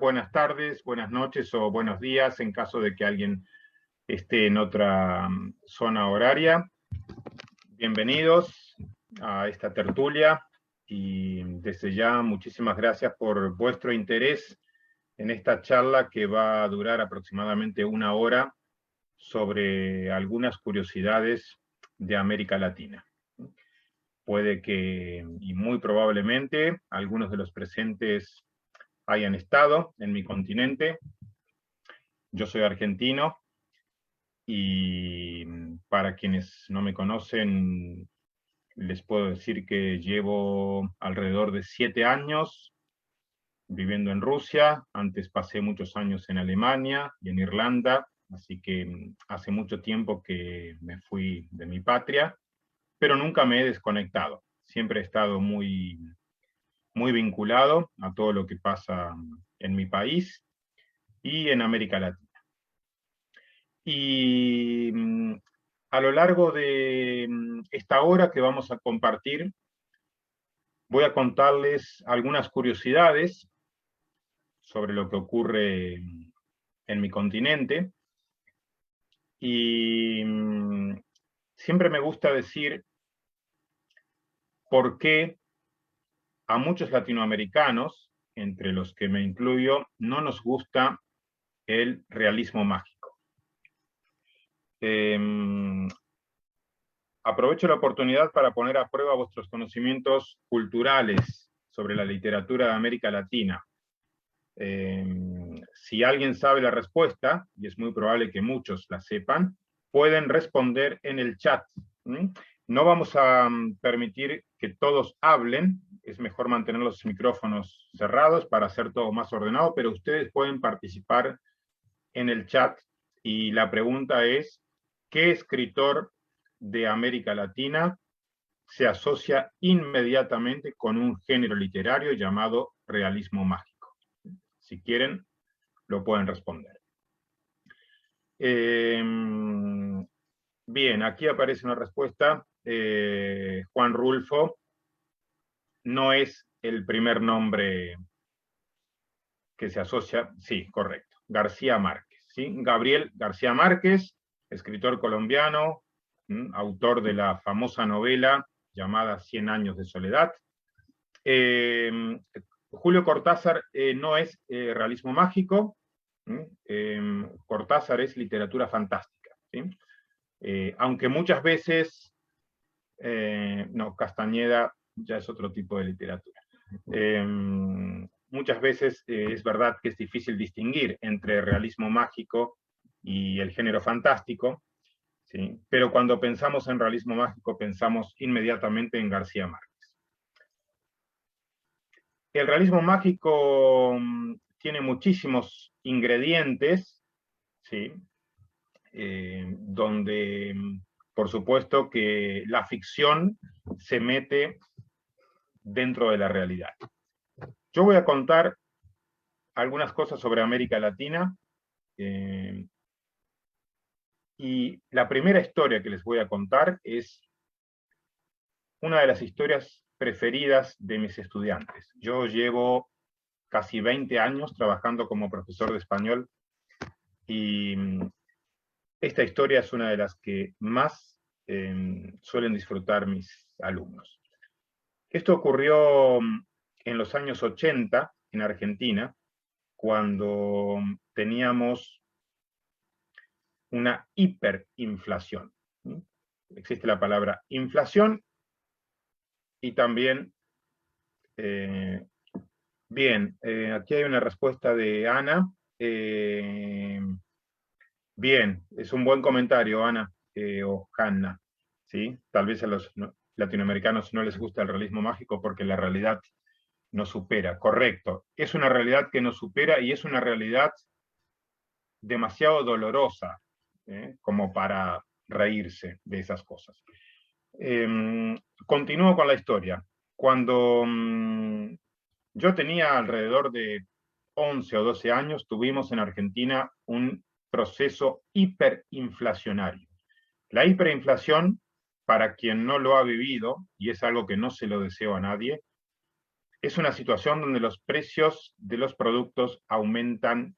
buenas tardes, buenas noches o buenos días en caso de que alguien esté en otra zona horaria. Bienvenidos a esta tertulia y desde ya muchísimas gracias por vuestro interés en esta charla que va a durar aproximadamente una hora sobre algunas curiosidades de América Latina. Puede que, y muy probablemente, algunos de los presentes hayan estado en mi continente. Yo soy argentino y para quienes no me conocen, les puedo decir que llevo alrededor de 7 años viviendo en Rusia. Antes pasé muchos años en Alemania y en Irlanda, así que hace mucho tiempo que me fui de mi patria, pero nunca me he desconectado. Siempre he estado muy vinculado a todo lo que pasa en mi país y en América Latina. Y a lo largo de esta hora que vamos a compartir, voy a contarles algunas curiosidades sobre lo que ocurre en mi continente. Y siempre me gusta decir por qué a muchos latinoamericanos, entre los que me incluyo, no nos gusta el realismo mágico. Aprovecho la oportunidad para poner a prueba vuestros conocimientos culturales sobre la literatura de América Latina. Si alguien sabe la respuesta, y es muy probable que muchos la sepan, pueden responder en el chat. No vamos a permitir que todos hablen, es mejor mantener los micrófonos cerrados para hacer todo más ordenado, pero ustedes pueden participar en el chat y la pregunta es, ¿qué escritor de América Latina se asocia inmediatamente con un género literario llamado realismo mágico? Si quieren, lo pueden responder. Bien, aquí aparece una respuesta. Juan Rulfo no es el primer nombre que se asocia. Sí, correcto. García Márquez. ¿Sí? Gabriel García Márquez, escritor colombiano, autor de la famosa novela llamada 100 años de soledad. Julio Cortázar no es realismo mágico. Cortázar es literatura fantástica. ¿Sí? Aunque muchas veces, no, Castañeda ya es otro tipo de literatura. Muchas veces es verdad que es difícil distinguir entre realismo mágico y el género fantástico, ¿sí? Pero cuando pensamos en realismo mágico pensamos inmediatamente en García Márquez. El realismo mágico tiene muchísimos ingredientes, ¿sí? Donde por supuesto que la ficción se mete dentro de la realidad. Yo voy a contar algunas cosas sobre América Latina, y la primera historia que les voy a contar es una de las historias preferidas de mis estudiantes. Yo llevo casi 20 años trabajando como profesor de español y esta historia es una de las que más suelen disfrutar mis alumnos. Esto ocurrió en los años 80 en Argentina, cuando teníamos una hiperinflación. Existe la palabra inflación y también, bien, aquí hay una respuesta de Ana. Bien, es un buen comentario, Ana, o Hanna, ¿sí? Tal vez a los latinoamericanos no les gusta el realismo mágico porque la realidad nos supera. Correcto, es una realidad que nos supera y es una realidad demasiado dolorosa, como para reírse de esas cosas. Continúo con la historia. Cuando yo tenía alrededor de 11 o 12 años, tuvimos en Argentina un proceso hiperinflacionario. La hiperinflación, para quien no lo ha vivido, y es algo que no se lo deseo a nadie, Es una situación donde los precios de los productos aumentan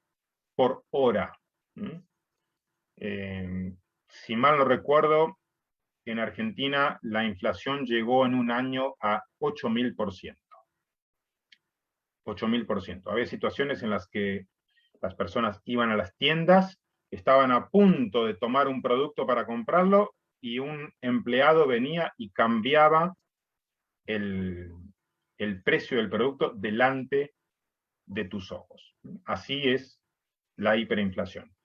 por hora. Si mal no recuerdo, en Argentina la inflación llegó en un año a 8.000%. 8.000%. Había situaciones en las que las personas iban a las tiendas, estaban a punto de tomar un producto para comprarlo y un empleado venía y cambiaba el precio del producto delante de tus ojos. Así es la hiperinflación.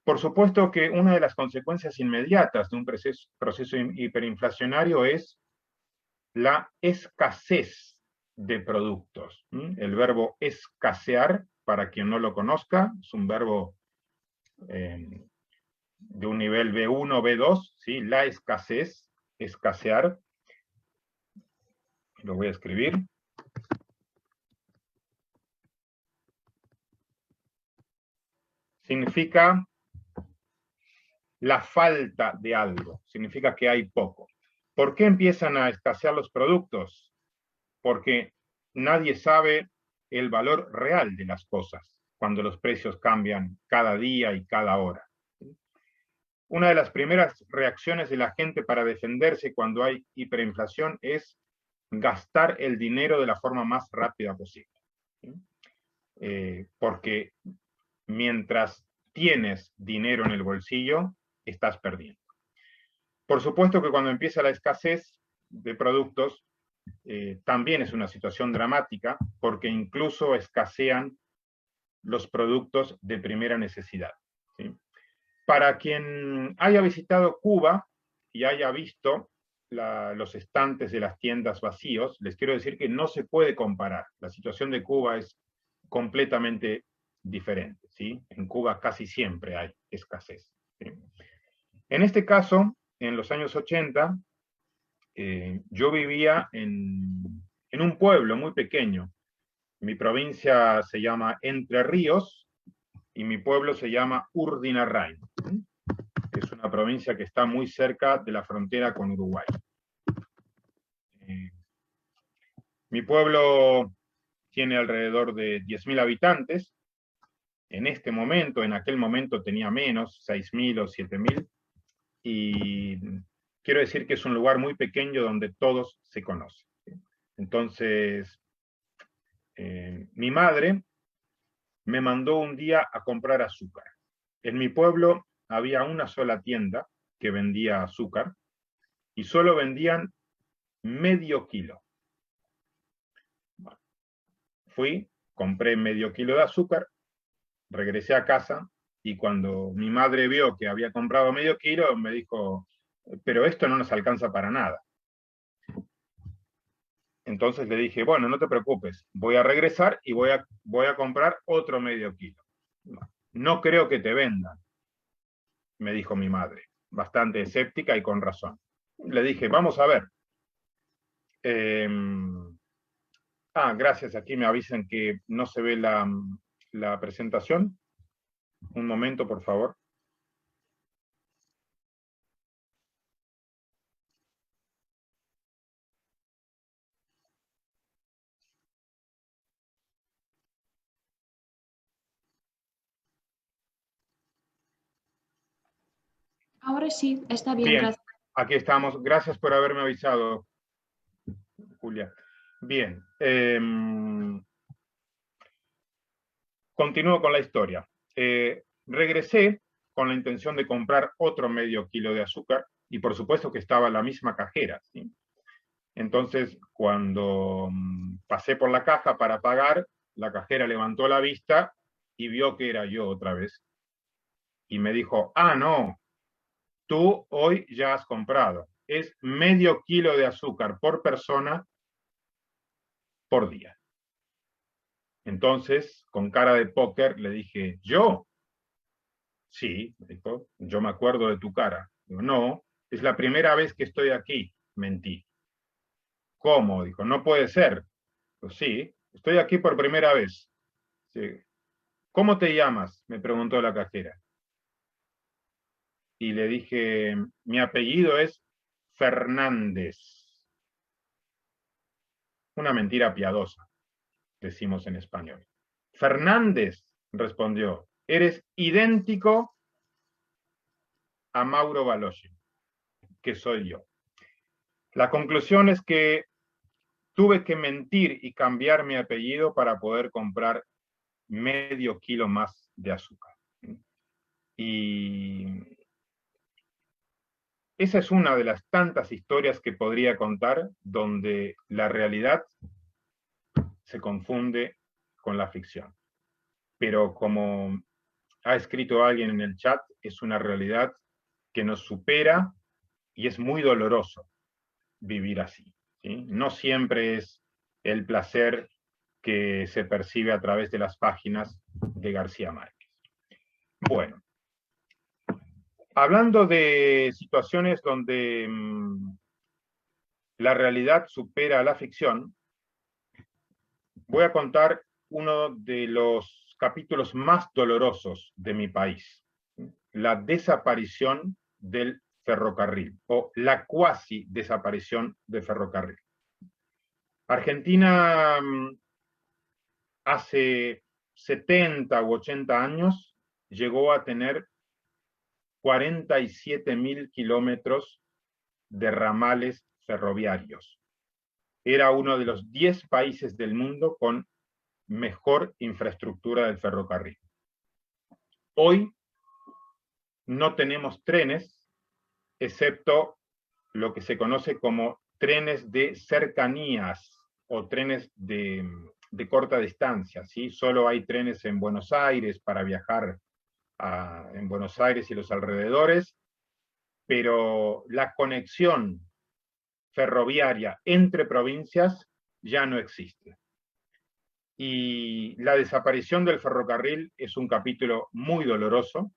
Por supuesto que una de las consecuencias inmediatas de un proceso hiperinflacionario es la escasez de productos. El verbo escasear, para quien no lo conozca, es un verbo de un nivel B1, B2, ¿sí? La escasez, escasear. Lo voy a escribir. Significa la falta de algo, significa que hay poco. ¿Por qué empiezan a escasear los productos? Porque nadie sabe el valor real de las cosas cuando los precios cambian cada día y cada hora. Una de las primeras reacciones de la gente para defenderse cuando hay hiperinflación es gastar el dinero de la forma más rápida posible. Porque mientras tienes dinero en el bolsillo, estás perdiendo. Por supuesto que cuando empieza la escasez de productos, también es una situación dramática, porque incluso escasean los productos de primera necesidad. ¿Sí? Para quien haya visitado Cuba y haya visto los estantes de las tiendas vacíos, les quiero decir que no se puede comparar. La situación de Cuba es completamente diferente. ¿Sí? En Cuba casi siempre hay escasez. ¿Sí? En este caso, en los años 80, yo vivía en un pueblo muy pequeño. Mi provincia se llama Entre Ríos y mi pueblo se llama Urdinarrain. Es una provincia que está muy cerca de la frontera con Uruguay. Mi pueblo tiene alrededor de 10.000 habitantes. En este momento, en aquel momento tenía menos, 6.000 o 7.000. Y quiero decir que es un lugar muy pequeño donde todos se conocen. Entonces, mi madre me mandó un día a comprar azúcar. En mi pueblo había una sola tienda que vendía azúcar y solo vendían medio kilo. Bueno, fui, compré medio kilo de azúcar, regresé a casa y cuando mi madre vio que había comprado medio kilo, me dijo, pero esto no nos alcanza para nada. Entonces le dije, bueno, no te preocupes, voy a regresar y voy a comprar otro medio kilo. No creo que te vendan, me dijo mi madre, bastante escéptica y con razón. Le dije, vamos a ver. Gracias, aquí me avisan que no se ve la presentación. Un momento, por favor. Ahora sí, está bien, Bien, gracias. aquí estamos. Gracias por haberme avisado, Julia. Bien. Continúo con la historia. Regresé con la intención de comprar otro medio kilo de azúcar y por supuesto que estaba la misma cajera. ¿Sí? Entonces, cuando pasé por la caja para pagar, la cajera levantó la vista y vio que era yo otra vez. Y me dijo, no, tú hoy ya has comprado. Es medio kilo de azúcar por persona por día. Entonces, con cara de póker, le dije, ¿yo? Sí, me dijo, yo me acuerdo de tu cara. Digo, no, es la primera vez que estoy aquí. Mentí. ¿Cómo? Dijo, no puede ser. Pues sí, estoy aquí por primera vez. Sí. ¿Cómo te llamas? Me preguntó la cajera. Y le dije, mi apellido es Fernández. Una mentira piadosa. decimos en español. Fernández, respondió, eres idéntico a Mauro Balochi, que soy yo. La conclusión es que tuve que mentir y cambiar mi apellido para poder comprar medio kilo más de azúcar. Y esa es una de las tantas historias que podría contar donde la realidad se confunde con la ficción. Pero como ha escrito alguien en el chat, es una realidad que nos supera y es muy doloroso vivir así, ¿sí? No siempre es el placer que se percibe a través de las páginas de García Márquez. Bueno, hablando de situaciones donde la realidad supera a la ficción, voy a contar uno de los capítulos más dolorosos de mi país, la desaparición del ferrocarril, o la cuasi desaparición del ferrocarril. Argentina hace 70 u 80 años llegó a tener 47.000 kilómetros de ramales ferroviarios. Era uno de los 10 países del mundo con mejor infraestructura del ferrocarril. Hoy no tenemos trenes, excepto lo que se conoce como trenes de cercanías o trenes de corta distancia, ¿sí? Solo hay trenes en Buenos Aires para viajar en Buenos Aires y los alrededores, pero la conexión ferroviaria entre provincias ya no existe. Y la desaparición del ferrocarril es un capítulo muy doloroso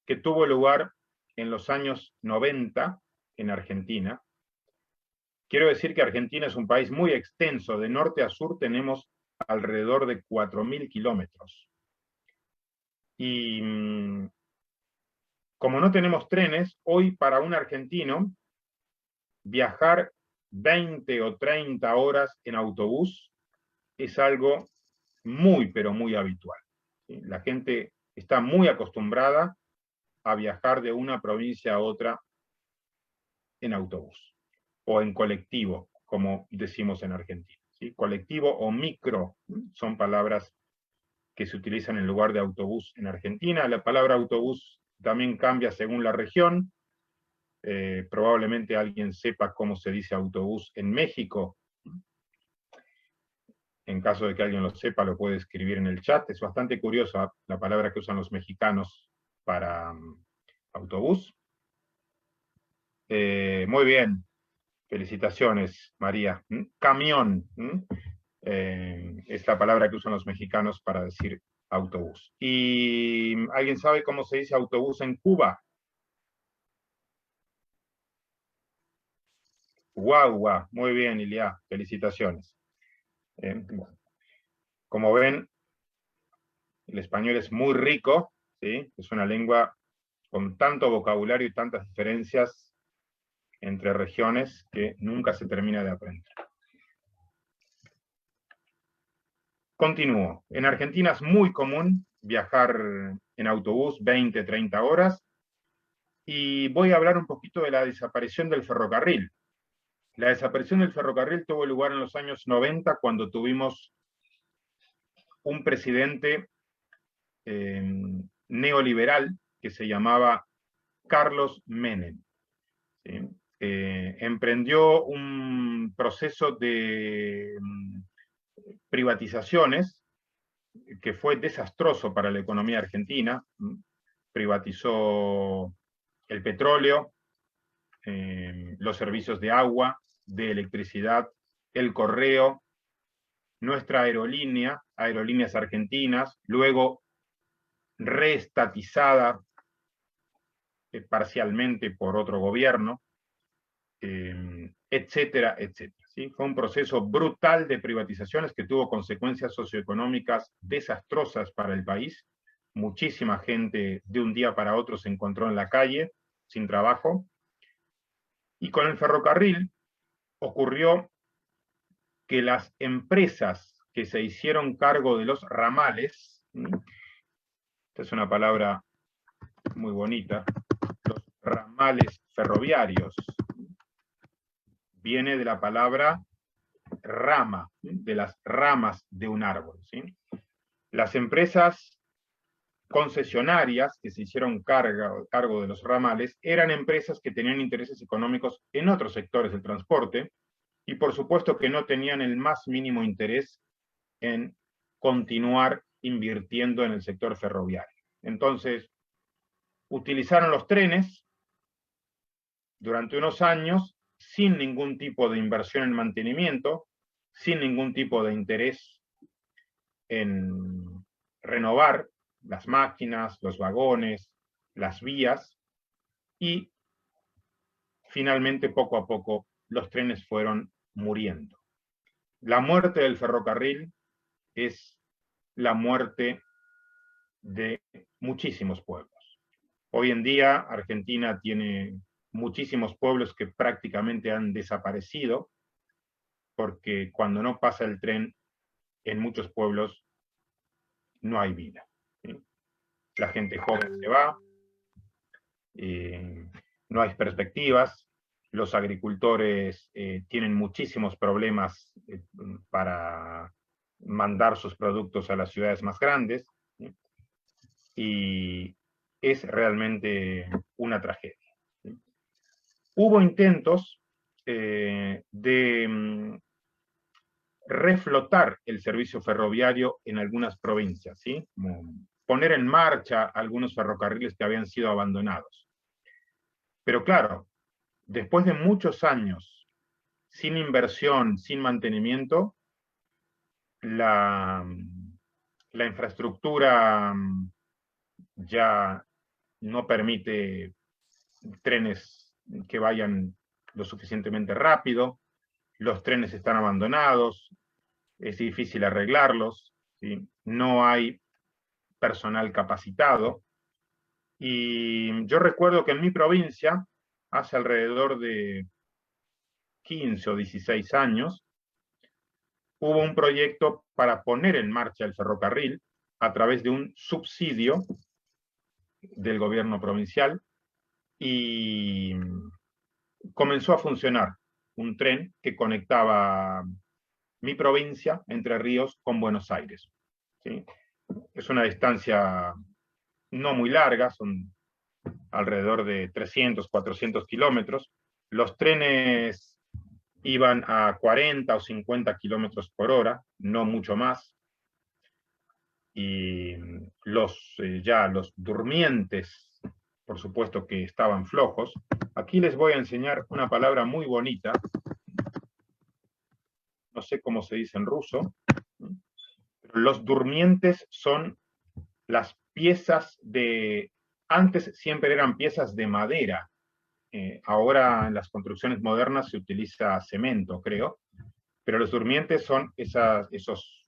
que tuvo lugar en los años 90 en Argentina. Quiero decir que Argentina es un país muy extenso, de norte a sur tenemos alrededor de 4.000 kilómetros. Y como no tenemos trenes, hoy para un argentino viajar 20 o 30 horas en autobús es algo muy, pero muy habitual. ¿Sí? La gente está muy acostumbrada a viajar de una provincia a otra en autobús o en colectivo, como decimos en Argentina. ¿Sí? Colectivo o micro son palabras que se utilizan en lugar de autobús en Argentina. La palabra autobús también cambia según la región. Probablemente alguien sepa cómo se dice autobús en México. En caso de que alguien lo sepa, lo puede escribir en el chat. Es bastante curiosa la palabra que usan los mexicanos para autobús. Muy bien. Felicitaciones, María. Camión. Es la palabra que usan los mexicanos para decir autobús. ¿Y alguien sabe cómo se dice autobús en Cuba? Guagua. Muy bien, Ilia. Felicitaciones. Bueno. Como ven, el español es muy rico, ¿sí? Es una lengua con tanto vocabulario y tantas diferencias entre regiones que nunca se termina de aprender. Continúo. En Argentina es muy común viajar en autobús 20, 30 horas, y voy a hablar un poquito de la desaparición del ferrocarril. La desaparición del ferrocarril tuvo lugar en los años 90, cuando tuvimos un presidente neoliberal que se llamaba Carlos Menem. ¿Sí? Emprendió un proceso de privatizaciones que fue desastroso para la economía argentina. Privatizó el petróleo, los servicios de agua, de electricidad, el correo, nuestra aerolínea, Aerolíneas Argentinas, luego reestatizada parcialmente por otro gobierno, etcétera, etcétera. ¿Sí? Fue un proceso brutal de privatizaciones que tuvo consecuencias socioeconómicas desastrosas para el país. Muchísima gente de un día para otro se encontró en la calle, sin trabajo. Y con el ferrocarril ocurrió que las empresas que se hicieron cargo de los ramales, esta es una palabra muy bonita, los ramales ferroviarios, viene de la palabra rama, de las ramas de un árbol, ¿sí? Las empresas concesionarias que se hicieron cargo de los ramales eran empresas que tenían intereses económicos en otros sectores del transporte y por supuesto que no tenían el más mínimo interés en continuar invirtiendo en el sector ferroviario. Entonces, utilizaron los trenes durante unos años sin ningún tipo de inversión en mantenimiento, sin ningún tipo de interés en renovar las máquinas, los vagones, las vías, y finalmente, poco a poco, los trenes fueron muriendo. La muerte del ferrocarril es la muerte de muchísimos pueblos. Hoy en día, Argentina tiene muchísimos pueblos que prácticamente han desaparecido, porque cuando no pasa el tren, en muchos pueblos no hay vida, ¿sí? La gente joven se va, no hay perspectivas, los agricultores tienen muchísimos problemas para mandar sus productos a las ciudades más grandes, ¿sí? Y es realmente una tragedia, ¿sí? Hubo intentos de reflotar el servicio ferroviario en algunas provincias, ¿sí? Como poner en marcha algunos ferrocarriles que habían sido abandonados. Pero claro, después de muchos años sin inversión, sin mantenimiento, la infraestructura ya no permite trenes que vayan lo suficientemente rápido, los trenes están abandonados, es difícil arreglarlos, ¿sí? No hay personal capacitado. Y yo recuerdo que en mi provincia, hace alrededor de 15 o 16 años, hubo un proyecto para poner en marcha el ferrocarril a través de un subsidio del gobierno provincial y comenzó a funcionar un tren que conectaba mi provincia, Entre Ríos, con Buenos Aires, ¿sí? Es una distancia no muy larga, son alrededor de 300, 400 kilómetros. Los trenes iban a 40 o 50 kilómetros por hora, no mucho más. Y ya los durmientes, por supuesto que estaban flojos. Aquí les voy a enseñar una palabra muy bonita, no sé cómo se dice en ruso, pero los durmientes son las piezas antes siempre eran piezas de madera, ahora en las construcciones modernas se utiliza cemento, creo, pero los durmientes son esos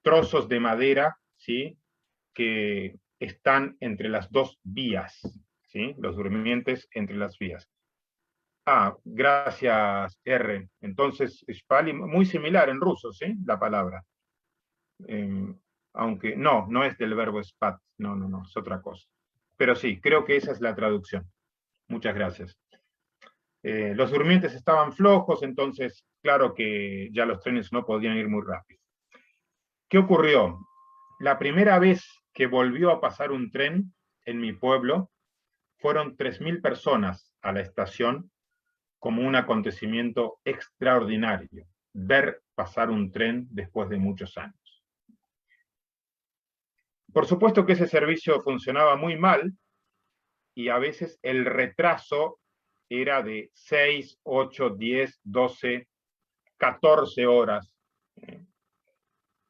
trozos de madera, ¿sí? Que están entre las dos vías, ¿sí? Los durmientes entre las vías. Ah, gracias, R. Entonces, Shpali, muy similar en ruso, ¿sí? La palabra. Aunque no es del verbo spat, no, es otra cosa. Pero sí, creo que esa es la traducción. Muchas gracias. Los durmientes estaban flojos, entonces, claro que ya los trenes no podían ir muy rápido. ¿Qué ocurrió? La primera vez que volvió a pasar un tren en mi pueblo, fueron 3.000 personas a la estación como un acontecimiento extraordinario, ver pasar un tren después de muchos años. Por supuesto que ese servicio funcionaba muy mal y a veces el retraso era de 6, 8, 10, 12, 14 horas,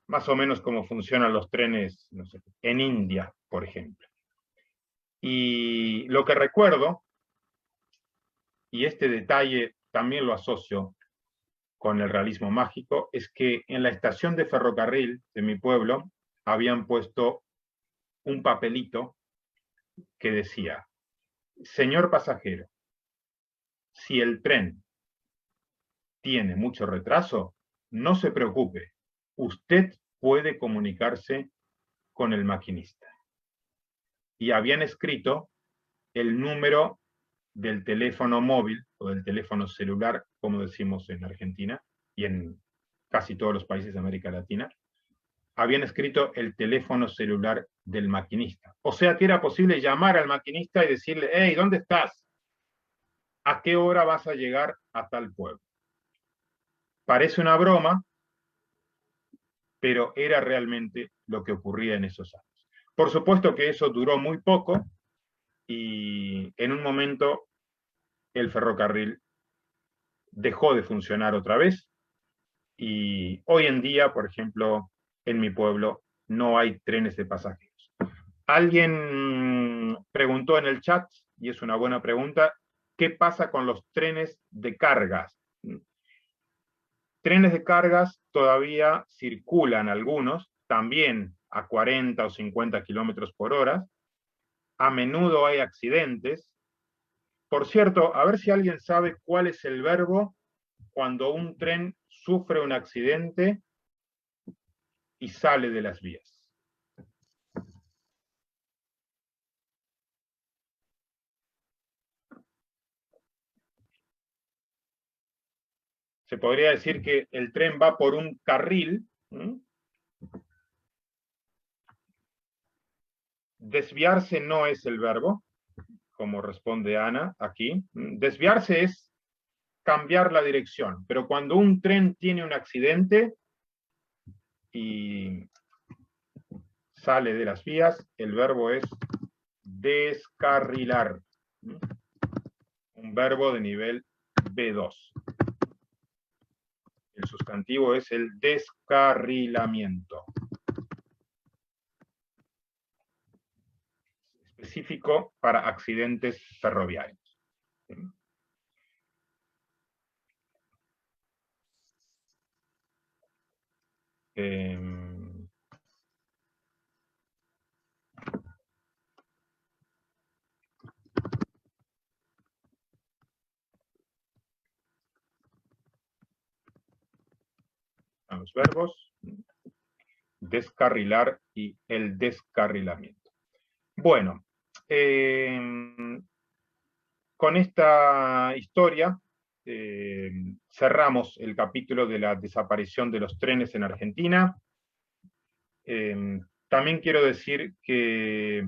más o menos como funcionan los trenes, no sé, en India, por ejemplo. Y lo que recuerdo, y este detalle también lo asocio con el realismo mágico, es que en la estación de ferrocarril de mi pueblo habían puesto un papelito que decía: señor pasajero, si el tren tiene mucho retraso, no se preocupe, usted puede comunicarse con el maquinista. Y habían escrito el número del teléfono móvil o del teléfono celular, como decimos en Argentina y en casi todos los países de América Latina, habían escrito el teléfono celular del maquinista. O sea que era posible llamar al maquinista y decirle, hey, ¿dónde estás? ¿A qué hora vas a llegar a tal pueblo? Parece una broma, pero era realmente lo que ocurría en esos años. Por supuesto que eso duró muy poco y en un momento el ferrocarril dejó de funcionar otra vez y hoy en día, por ejemplo, en mi pueblo no hay trenes de pasajeros. Alguien preguntó en el chat, y es una buena pregunta, ¿qué pasa con los trenes de cargas? Trenes de cargas todavía circulan algunos, también a 40 o 50 kilómetros por hora. A menudo hay accidentes. Por cierto, a ver si alguien sabe cuál es el verbo cuando un tren sufre un accidente y sale de las vías. Se podría decir que el tren va por un carril. Desviarse no es el verbo, como responde Ana aquí. Desviarse es cambiar la dirección, pero cuando un tren tiene un accidente y sale de las vías, el verbo es descarrilar. Un verbo de nivel B2. El sustantivo es el descarrilamiento. Específico para accidentes ferroviarios. Los verbos, descarrilar y el descarrilamiento. Bueno, con esta historia cerramos el capítulo de la desaparición de los trenes en Argentina. También quiero decir que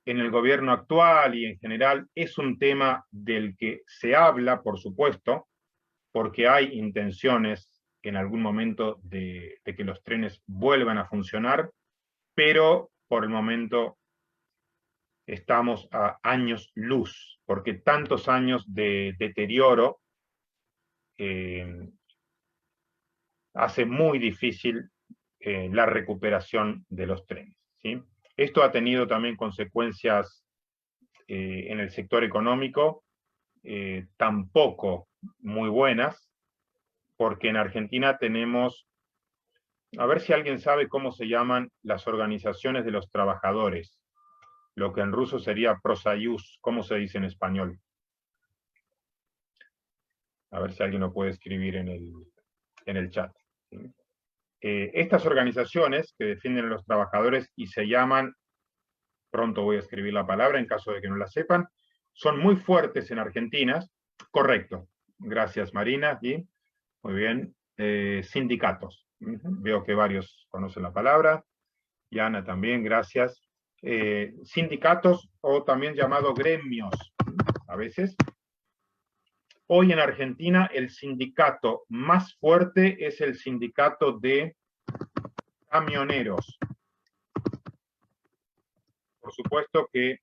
en el gobierno actual y en general es un tema del que se habla, por supuesto, porque hay intenciones en algún momento de que los trenes vuelvan a funcionar, pero por el momento estamos a años luz, porque tantos años de deterioro hace muy difícil la recuperación de los trenes, ¿sí? Esto ha tenido también consecuencias en el sector económico, tampoco muy buenas, porque en Argentina tenemos, a ver si alguien sabe cómo se llaman las organizaciones de los trabajadores, lo que en ruso sería prosayus, ¿cómo se dice en español? A ver si alguien lo puede escribir en el chat. ¿Sí? Estas organizaciones que defienden a los trabajadores y se llaman, pronto voy a escribir la palabra en caso de que no la sepan, son muy fuertes en Argentina. Correcto. Gracias, Marina. ¿Sí? Muy bien. Sindicatos. Veo que varios conocen la palabra. Y Ana también, gracias. Sindicatos o también llamado gremios, a veces. Hoy en Argentina el sindicato más fuerte es el sindicato de camioneros. Por supuesto que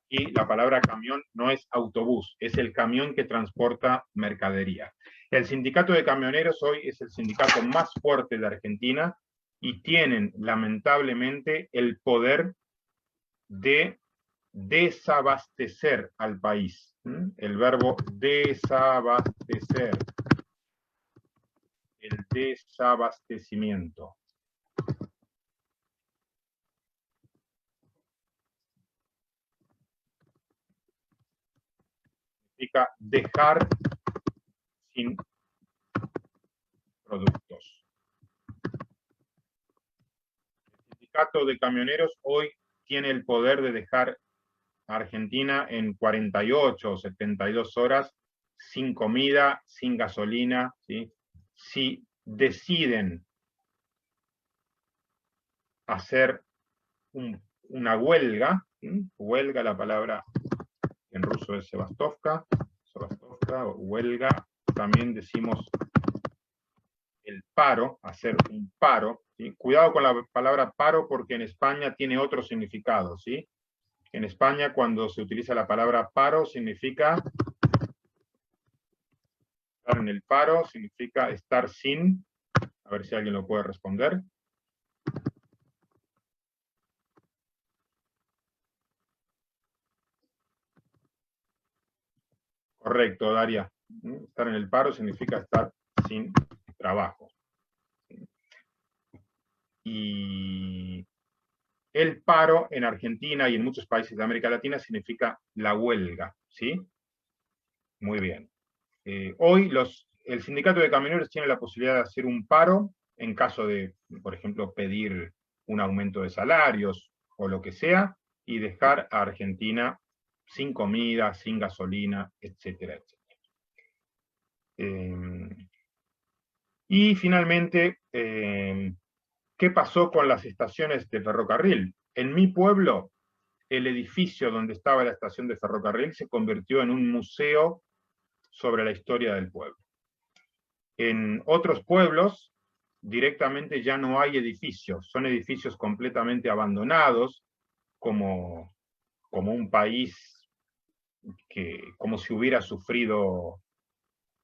aquí la palabra camión no es autobús, es el camión que transporta mercadería. El sindicato de camioneros hoy es el sindicato más fuerte de Argentina y tienen lamentablemente el poder de desabastecer al país. El verbo desabastecer. El desabastecimiento. Significa dejar sin productos. El sindicato de camioneros hoy tiene el poder de dejar a Argentina en 48 o 72 horas sin comida, sin gasolina, ¿sí? Si deciden hacer una huelga, ¿sí? Huelga, la palabra en ruso es sebastovka, o huelga, también decimos el paro, hacer un paro, ¿sí? Cuidado con la palabra paro porque en España tiene otro significado, ¿sí? En España cuando se utiliza la palabra paro significa, estar en el paro significa estar sin, a ver si alguien lo puede responder. Correcto, Daria. Estar en el paro significa estar sin trabajo. Y el paro en Argentina y en muchos países de América Latina significa la huelga, ¿sí? Muy bien. Hoy el sindicato de camioneros tiene la posibilidad de hacer un paro en caso de, por ejemplo, pedir un aumento de salarios o lo que sea, y dejar a Argentina sin comida, sin gasolina, etcétera, etcétera. Y finalmente, ¿qué pasó con las estaciones de ferrocarril? En mi pueblo, el edificio donde estaba la estación de ferrocarril se convirtió en un museo sobre la historia del pueblo. En otros pueblos, directamente ya no hay edificios, son edificios completamente abandonados, como un país como si hubiera sufrido,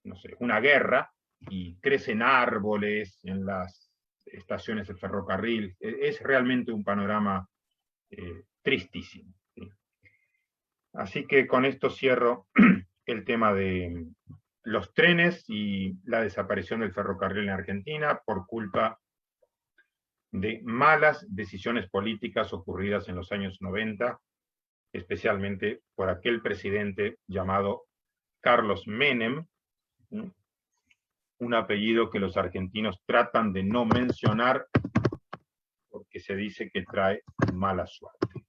no sé, una guerra, y crecen árboles en las estaciones de ferrocarril. Es realmente un panorama tristísimo, ¿sí? Así que con esto cierro el tema de los trenes y la desaparición del ferrocarril en Argentina por culpa de malas decisiones políticas ocurridas en los años 90, especialmente por aquel presidente llamado Carlos Menem, ¿sí? Un apellido que los argentinos tratan de no mencionar porque se dice que trae mala suerte.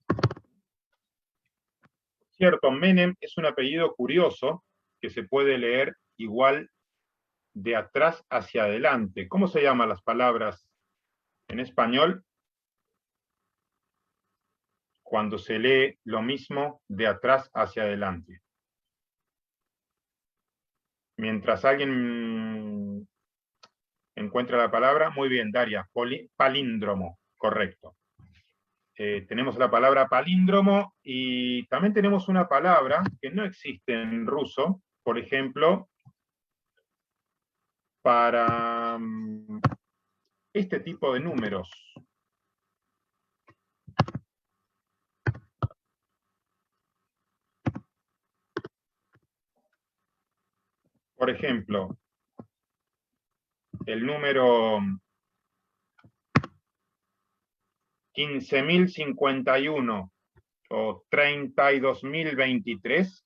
Cierto, Menem es un apellido curioso que se puede leer igual de atrás hacia adelante. ¿Cómo se llaman las palabras en español cuando se lee lo mismo de atrás hacia adelante? Mientras alguien encuentra la palabra, muy bien, Daria, palíndromo, correcto. Tenemos la palabra palíndromo y también tenemos una palabra que no existe en ruso, por ejemplo, para este tipo de números. Por ejemplo, el número 15.051 o 32.023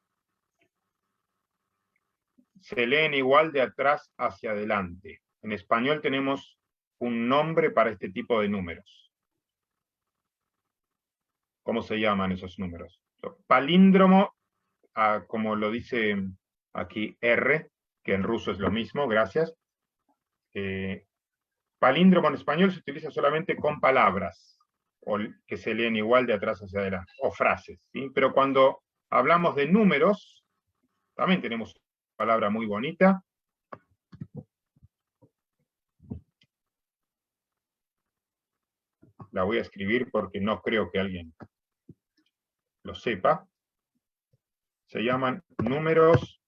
se leen igual de atrás hacia adelante. En español tenemos un nombre para este tipo de números. ¿Cómo se llaman esos números? Palíndromo, como lo dice aquí R, que en ruso es lo mismo, gracias. Palíndromo en español se utiliza solamente con palabras, o que se leen igual de atrás hacia adelante, o frases, ¿sí? Pero cuando hablamos de números, también tenemos una palabra muy bonita. La voy a escribir porque no creo que alguien lo sepa. Se llaman números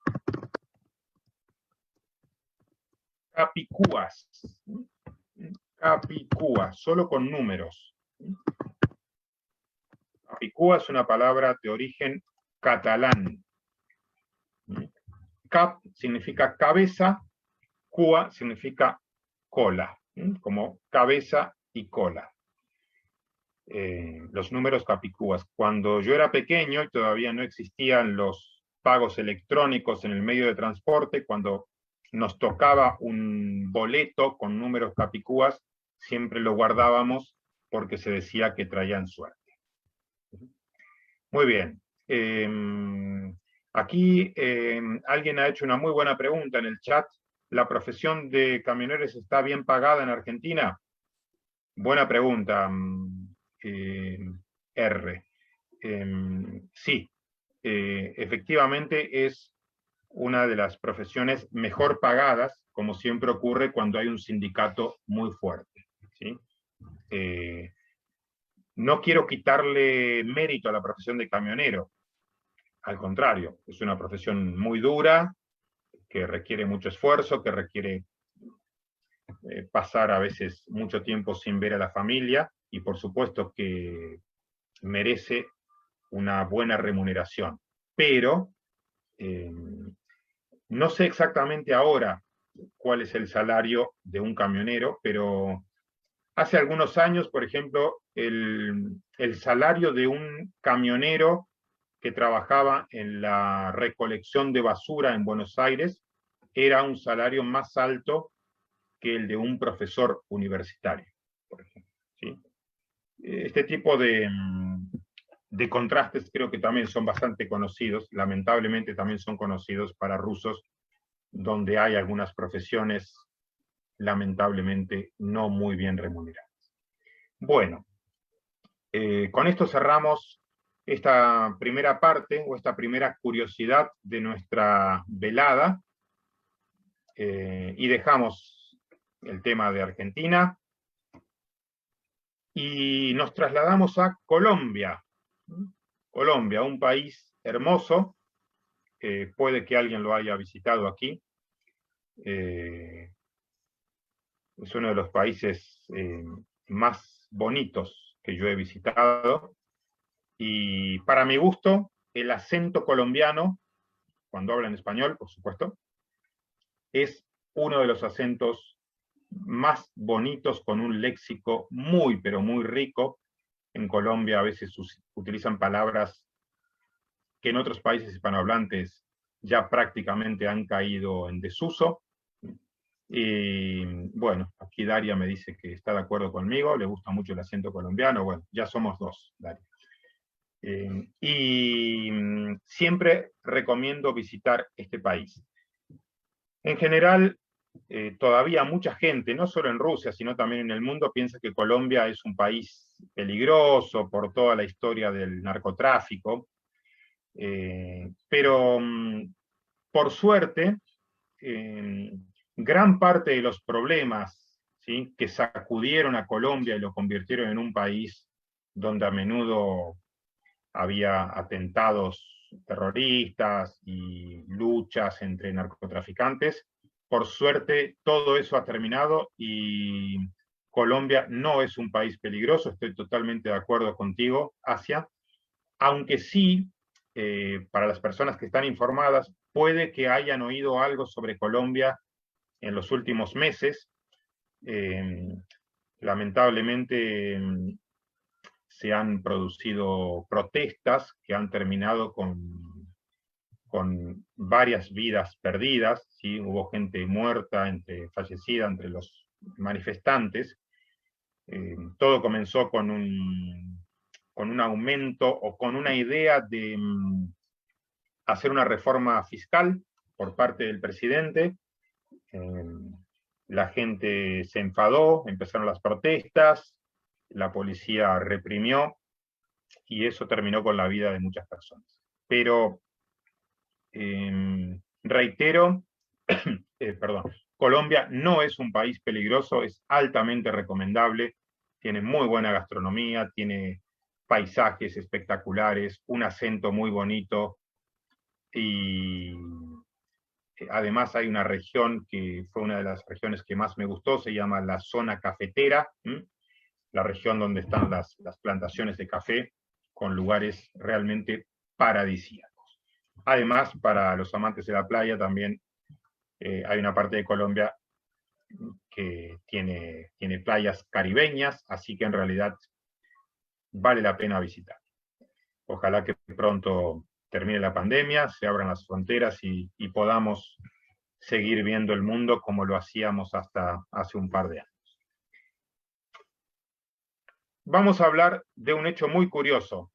capicúas. Capicúa, solo con números. Capicúa es una palabra de origen catalán. Cap significa cabeza, cúa significa cola, como cabeza y cola. Los números capicúas. Cuando yo era pequeño y todavía no existían los pagos electrónicos en el medio de transporte, cuando nos tocaba un boleto con números capicúas, siempre lo guardábamos porque se decía que traían suerte. Muy bien. Aquí alguien ha hecho una muy buena pregunta en el chat. ¿La profesión de camioneros está bien pagada en Argentina? Buena pregunta, R. Sí, efectivamente es una de las profesiones mejor pagadas, como siempre ocurre cuando hay un sindicato muy fuerte, ¿sí? No quiero quitarle mérito a la profesión de camionero, al contrario, es una profesión muy dura, que requiere mucho esfuerzo, que requiere pasar a veces mucho tiempo sin ver a la familia, y por supuesto que merece una buena remuneración. Pero no sé exactamente ahora cuál es el salario de un camionero, pero hace algunos años, por ejemplo, el salario de un camionero que trabajaba en la recolección de basura en Buenos Aires era un salario más alto que el de un profesor universitario, por ejemplo, ¿sí? Este tipo de contrastes creo que también son bastante conocidos, lamentablemente también son conocidos para rusos, donde hay algunas profesiones lamentablemente no muy bien remuneradas. Bueno, con esto cerramos esta primera parte o esta primera curiosidad de nuestra velada y dejamos el tema de Argentina y nos trasladamos a Colombia. Colombia, un país hermoso, puede que alguien lo haya visitado aquí. Es uno de los países más bonitos que yo he visitado. Y para mi gusto, el acento colombiano, cuando hablan español, por supuesto, es uno de los acentos más bonitos, con un léxico muy, pero muy rico. En Colombia a veces utilizan palabras que en otros países hispanohablantes ya prácticamente han caído en desuso. Y bueno, aquí Daria me dice que está de acuerdo conmigo, le gusta mucho el acento colombiano. Bueno, ya somos dos, Daria. Y siempre recomiendo visitar este país. En general, todavía mucha gente, no solo en Rusia, sino también en el mundo, piensa que Colombia es un país peligroso por toda la historia del narcotráfico. Pero por suerte, gran parte de los problemas, ¿sí?, que sacudieron a Colombia y lo convirtieron en un país donde a menudo había atentados terroristas y luchas entre narcotraficantes, por suerte todo eso ha terminado y Colombia no es un país peligroso. Estoy totalmente de acuerdo contigo, Asia, aunque sí, para las personas que están informadas, puede que hayan oído algo sobre Colombia en los últimos meses. Lamentablemente se han producido protestas que han terminado con varias vidas perdidas, ¿sí? Hubo gente muerta, fallecida entre los manifestantes. Todo comenzó con un aumento o con una idea de hacer una reforma fiscal por parte del presidente. La gente se enfadó, empezaron las protestas, la policía reprimió y eso terminó con la vida de muchas personas. Pero, reitero, perdón, Colombia no es un país peligroso, es altamente recomendable, tiene muy buena gastronomía, tiene paisajes espectaculares, un acento muy bonito y además hay una región que fue una de las regiones que más me gustó, se llama la zona cafetera, la región donde están las plantaciones de café, con lugares realmente paradisíacos. Además, para los amantes de la playa también hay una parte de Colombia que tiene playas caribeñas, así que en realidad vale la pena visitar. Ojalá que pronto termine la pandemia, se abran las fronteras y podamos seguir viendo el mundo como lo hacíamos hasta hace un par de años. Vamos a hablar de un hecho muy curioso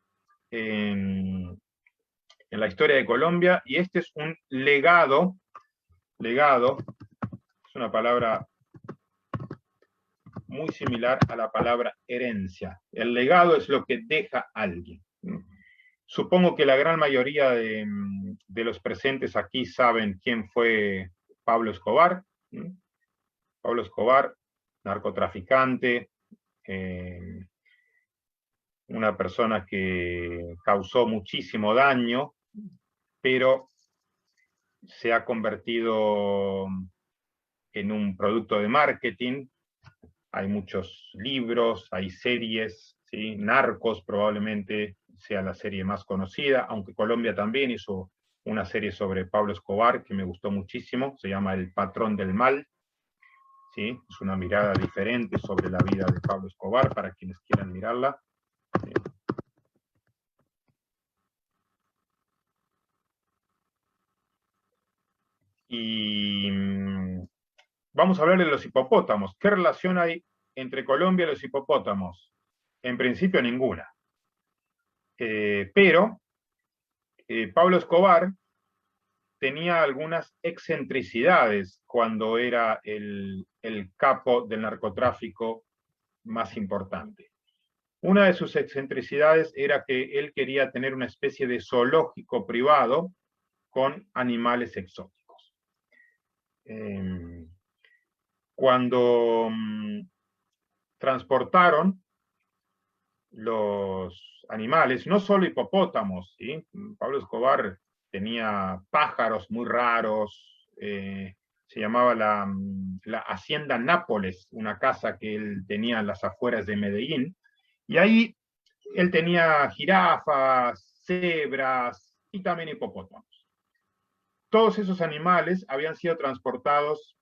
en la historia de Colombia, y este es un legado, es una palabra muy similar a la palabra herencia. El legado es lo que deja alguien. Supongo que la gran mayoría de los presentes aquí saben quién fue Pablo Escobar. Pablo Escobar, narcotraficante, una persona que causó muchísimo daño, pero se ha convertido en un producto de marketing. Hay muchos libros, hay series, ¿sí? Narcos probablemente sea la serie más conocida, aunque Colombia también hizo una serie sobre Pablo Escobar que me gustó muchísimo, se llama El Patrón del Mal, ¿sí? Es una mirada diferente sobre la vida de Pablo Escobar para quienes quieran mirarla. ¿Sí? Y vamos a hablar de los hipopótamos. ¿Qué relación hay entre Colombia y los hipopótamos? En principio ninguna. Pero Pablo Escobar tenía algunas excentricidades cuando era el capo del narcotráfico más importante. Una de sus excentricidades era que él quería tener una especie de zoológico privado con animales exóticos. Cuando transportaron los animales, no solo hipopótamos, ¿sí? Pablo Escobar tenía pájaros muy raros, se llamaba la Hacienda Nápoles, una casa que él tenía en las afueras de Medellín, y ahí él tenía jirafas, cebras y también hipopótamos. Todos esos animales habían sido transportados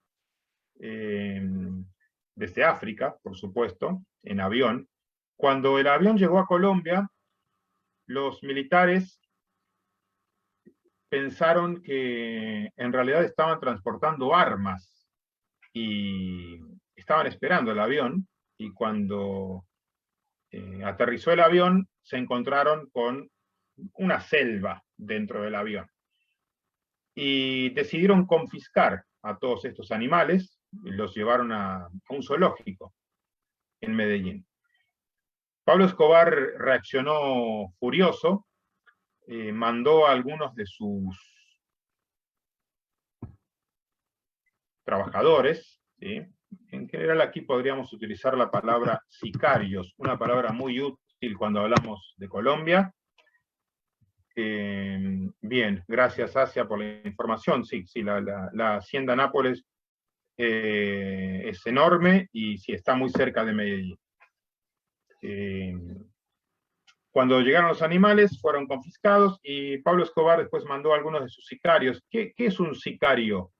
desde África, por supuesto, en avión. Cuando el avión llegó a Colombia, los militares pensaron que en realidad estaban transportando armas y estaban esperando el avión, y cuando aterrizó el avión se encontraron con una selva dentro del avión y decidieron confiscar a todos estos animales y los llevaron a un zoológico en Medellín. Pablo Escobar reaccionó furioso, mandó a algunos de sus trabajadores, ¿sí? En general aquí podríamos utilizar la palabra sicarios, una palabra muy útil cuando hablamos de Colombia. Bien, gracias Asia por la información. Sí, la Hacienda Nápoles es enorme y sí, está muy cerca de Medellín. Cuando llegaron los animales, fueron confiscados y Pablo Escobar después mandó a algunos de sus sicarios. ¿Qué es un sicario?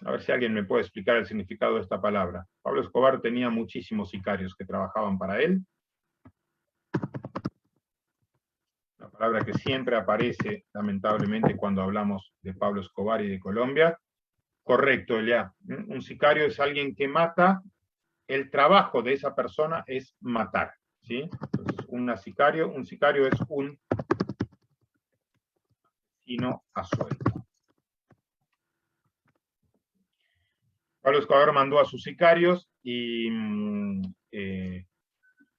A ver si alguien me puede explicar el significado de esta palabra. Pablo Escobar tenía muchísimos sicarios que trabajaban para él. La palabra que siempre aparece, lamentablemente, cuando hablamos de Pablo Escobar y de Colombia. Correcto, Elia. Un sicario es alguien que mata. El trabajo de esa persona es matar, ¿sí? Entonces, un sicario es un asesino a sueldo. Pablo Escobar mandó a sus sicarios y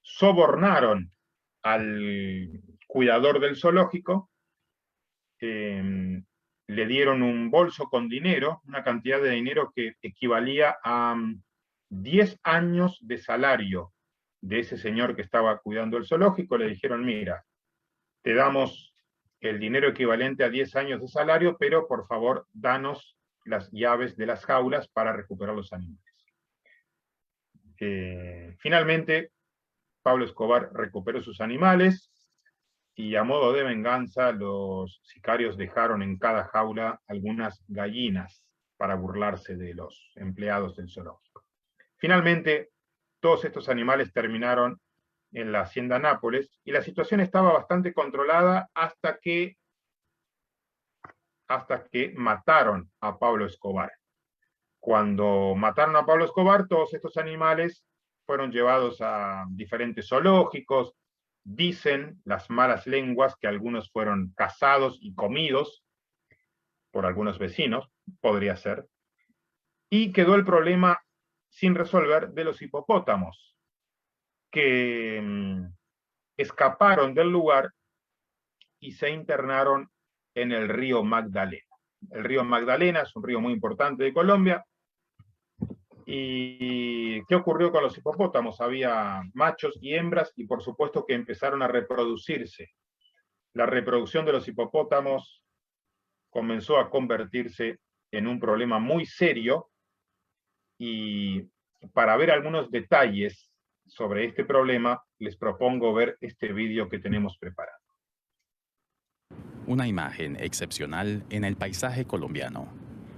sobornaron al cuidador del zoológico, le dieron un bolso con dinero, una cantidad de dinero que equivalía a 10 años de salario de ese señor que estaba cuidando el zoológico. Le dijeron, mira, te damos el dinero equivalente a 10 años de salario, pero por favor, danos las llaves de las jaulas para recuperar los animales. Finalmente, Pablo Escobar recuperó sus animales y a modo de venganza los sicarios dejaron en cada jaula algunas gallinas para burlarse de los empleados del zoológico. Finalmente, todos estos animales terminaron en la Hacienda Nápoles y la situación estaba bastante controlada hasta que hasta que mataron a Pablo Escobar. Cuando mataron a Pablo Escobar, todos estos animales fueron llevados a diferentes zoológicos. Dicen las malas lenguas que algunos fueron cazados y comidos por algunos vecinos, podría ser. Y quedó el problema sin resolver de los hipopótamos, que escaparon del lugar y se internaron en el río Magdalena. El río Magdalena es un río muy importante de Colombia. ¿Y qué ocurrió con los hipopótamos? Había machos y hembras y por supuesto que empezaron a reproducirse. La reproducción de los hipopótamos comenzó a convertirse en un problema muy serio, y para ver algunos detalles sobre este problema les propongo ver este vídeo que tenemos preparado. Una imagen excepcional en el paisaje colombiano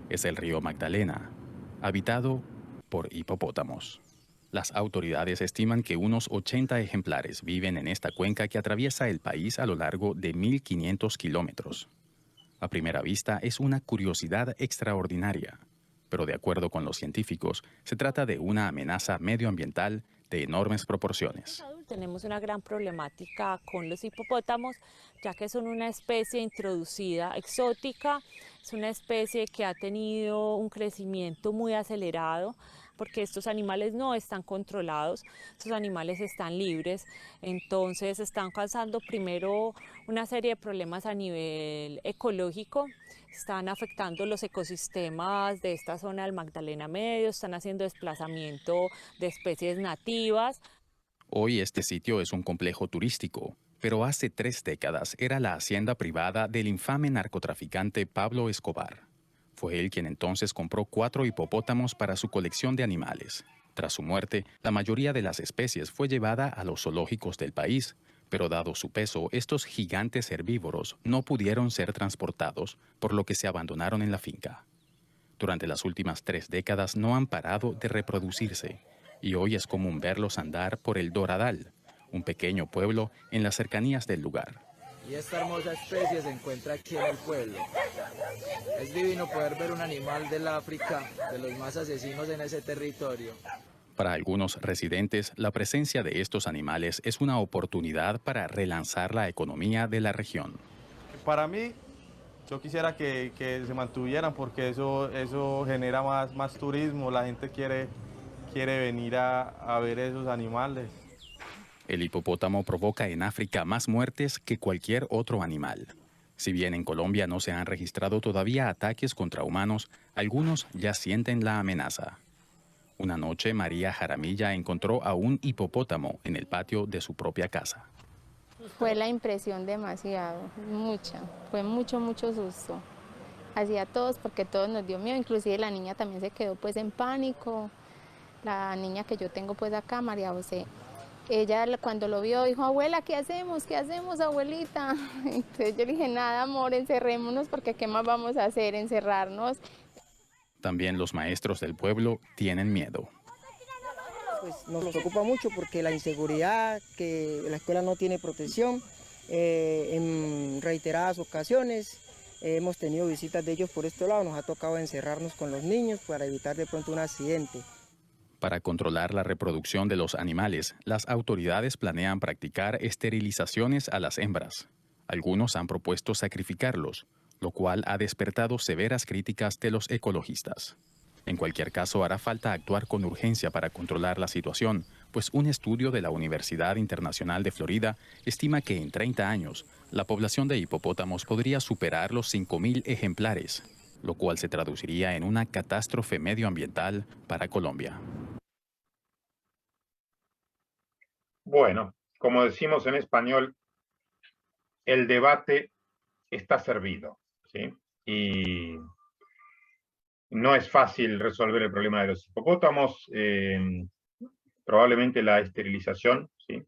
es el río Magdalena, habitado por hipopótamos. Las autoridades estiman que unos 80 ejemplares viven en esta cuenca que atraviesa el país a lo largo de 1.500 kilómetros. A primera vista es una curiosidad extraordinaria, pero de acuerdo con los científicos, se trata de una amenaza medioambiental de enormes proporciones. Tenemos una gran problemática con los hipopótamos, ya que son una especie introducida exótica, es una especie que ha tenido un crecimiento muy acelerado, porque estos animales no están controlados, estos animales están libres, entonces están causando primero una serie de problemas a nivel ecológico, están afectando los ecosistemas de esta zona del Magdalena Medio, están haciendo desplazamiento de especies nativas. Hoy este sitio es un complejo turístico, pero hace 3 décadas era la hacienda privada del infame narcotraficante Pablo Escobar. Fue él quien entonces compró 4 hipopótamos para su colección de animales. Tras su muerte, la mayoría de las especies fue llevada a los zoológicos del país, pero dado su peso, estos gigantes herbívoros no pudieron ser transportados, por lo que se abandonaron en la finca. Durante las últimas 3 décadas no han parado de reproducirse, y hoy es común verlos andar por el Doradal, un pequeño pueblo en las cercanías del lugar. Y esta hermosa especie se encuentra aquí en el pueblo. Es divino poder ver un animal del África, de los más asesinos en ese territorio. Para algunos residentes, la presencia de estos animales es una oportunidad para relanzar la economía de la región. Para mí, yo quisiera que se mantuvieran porque eso genera más turismo, la gente quiere venir a ver esos animales. El hipopótamo provoca en África más muertes que cualquier otro animal. Si bien en Colombia no se han registrado todavía ataques contra humanos, algunos ya sienten la amenaza. Una noche, María Jaramilla encontró a un hipopótamo en el patio de su propia casa. Fue la impresión demasiado, mucha, fue mucho susto. Hacia todos, porque todos nos dio miedo, inclusive la niña también se quedó pues en pánico. La niña que yo tengo pues acá, María José, ella cuando lo vio dijo, abuela, ¿qué hacemos, abuelita? Entonces yo le dije, nada, amor, encerrémonos, porque ¿qué más vamos a hacer? Encerrarnos. También los maestros del pueblo tienen miedo. Pues nos preocupa mucho porque la inseguridad, que la escuela no tiene protección, en reiteradas ocasiones hemos tenido visitas de ellos por este lado, nos ha tocado encerrarnos con los niños para evitar de pronto un accidente. Para controlar la reproducción de los animales, las autoridades planean practicar esterilizaciones a las hembras. Algunos han propuesto sacrificarlos, lo cual ha despertado severas críticas de los ecologistas. En cualquier caso, hará falta actuar con urgencia para controlar la situación, pues un estudio de la Universidad Internacional de Florida estima que en 30 años, la población de hipopótamos podría superar los 5.000 ejemplares, lo cual se traduciría en una catástrofe medioambiental para Colombia. Bueno, como decimos en español, el debate está servido, ¿sí? Y no es fácil resolver el problema de los hipopótamos. Probablemente la esterilización, ¿sí?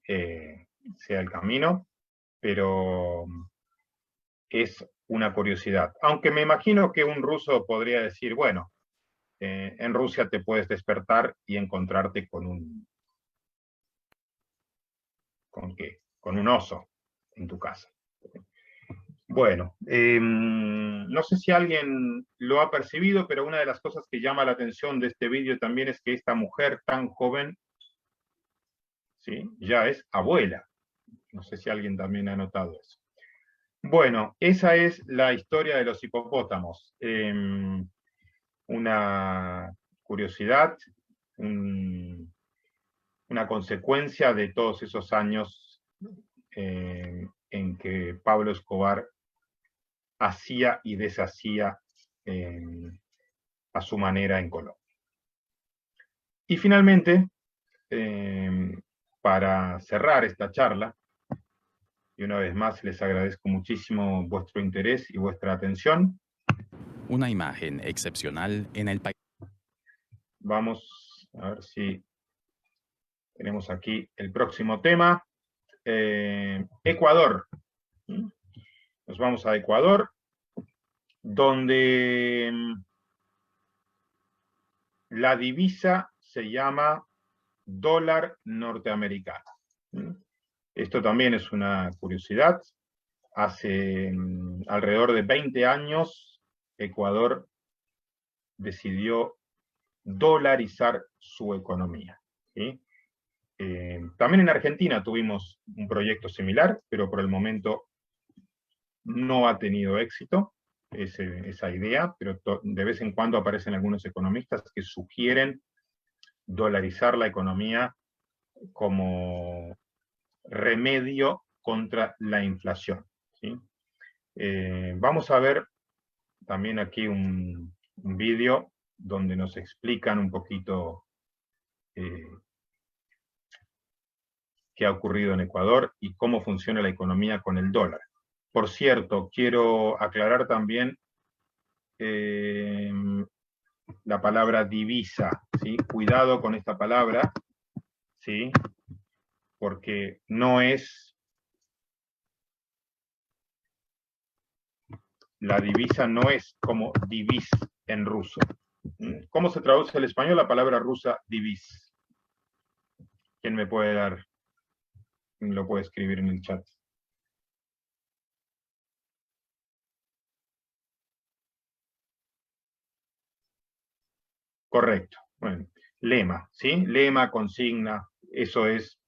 Sea el camino, pero es una curiosidad. Aunque me imagino que un ruso podría decir, bueno, en Rusia te puedes despertar y encontrarte con un... ¿Con qué? Con un oso en tu casa. Bueno, no sé si alguien lo ha percibido, pero una de las cosas que llama la atención de este vídeo también es que esta mujer tan joven, ¿sí?, ya es abuela. No sé si alguien también ha notado eso. Bueno, esa es la historia de los hipopótamos. Una curiosidad, una consecuencia de todos esos años en que Pablo Escobar hacía y deshacía a su manera en Colombia. Y finalmente, para cerrar esta charla, y una vez más les agradezco muchísimo vuestro interés y vuestra atención. Una imagen excepcional en el país. Vamos a ver si tenemos aquí el próximo tema. Ecuador. Nos vamos a Ecuador, donde la divisa se llama dólar norteamericano. Esto también es una curiosidad. Hace alrededor de 20 años, Ecuador decidió dolarizar su economía, ¿sí? También en Argentina tuvimos un proyecto similar, pero por el momento no ha tenido éxito esa idea, pero de vez en cuando aparecen algunos economistas que sugieren dolarizar la economía como remedio contra la inflación, ¿sí? Vamos a ver también aquí un vídeo donde nos explican un poquito qué ha ocurrido en Ecuador y cómo funciona la economía con el dólar. Por cierto, quiero aclarar también la palabra divisa, ¿sí? Cuidado con esta palabra, ¿sí? Porque no es... La divisa no es como divis en ruso. ¿Cómo se traduce al español la palabra rusa divis? ¿Quién me puede dar? Lo puede escribir en el chat. Correcto. Bueno, lema, ¿sí? Lema, consigna, eso es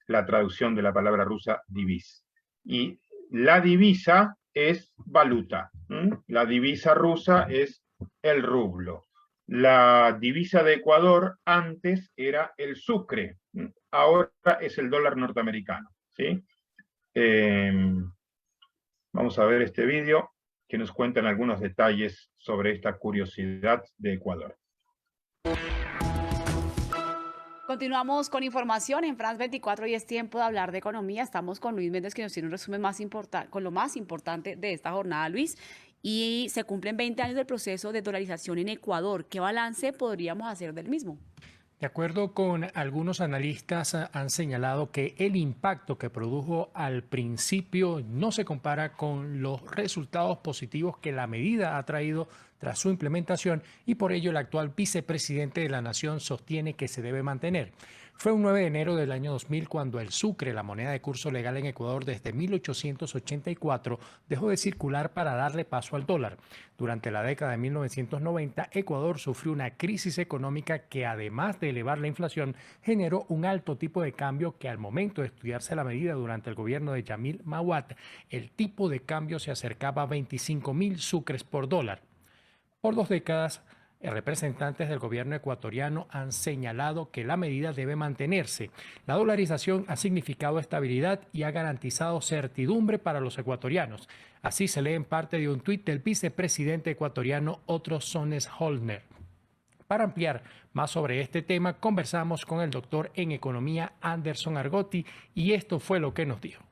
la traducción de la palabra rusa divis. Y la divisa es valuta. La divisa rusa es el rublo. La divisa de Ecuador antes era el sucre, ahora es el dólar norteamericano, ¿sí? Vamos a ver este vídeo que nos cuentan algunos detalles sobre esta curiosidad de Ecuador. Continuamos con información en France 24 y es tiempo de hablar de economía. Estamos con Luis Méndez, que nos tiene un resumen con lo más importante de esta jornada, Luis. Y se cumplen 20 años del proceso de dolarización en Ecuador. ¿Qué balance podríamos hacer del mismo? De acuerdo con algunos analistas, han señalado que el impacto que produjo al principio no se compara con los resultados positivos que la medida ha traído tras su implementación, y por ello el actual vicepresidente de la nación sostiene que se debe mantener. Fue un 9 de enero del año 2000 cuando el sucre, la moneda de curso legal en Ecuador desde 1884, dejó de circular para darle paso al dólar. Durante la década de 1990, Ecuador sufrió una crisis económica que, además de elevar la inflación, generó un alto tipo de cambio que, al momento de estudiarse la medida durante el gobierno de Yamil Mahuad, el tipo de cambio se acercaba a 25.000 sucres por dólar. Por 2 décadas, representantes del gobierno ecuatoriano han señalado que la medida debe mantenerse. La dolarización ha significado estabilidad y ha garantizado certidumbre para los ecuatorianos. Así se lee en parte de un tuit del vicepresidente ecuatoriano Otto Sonnes Holner. Para ampliar más sobre este tema, conversamos con el doctor en economía Anderson Argotti, y esto fue lo que nos dijo.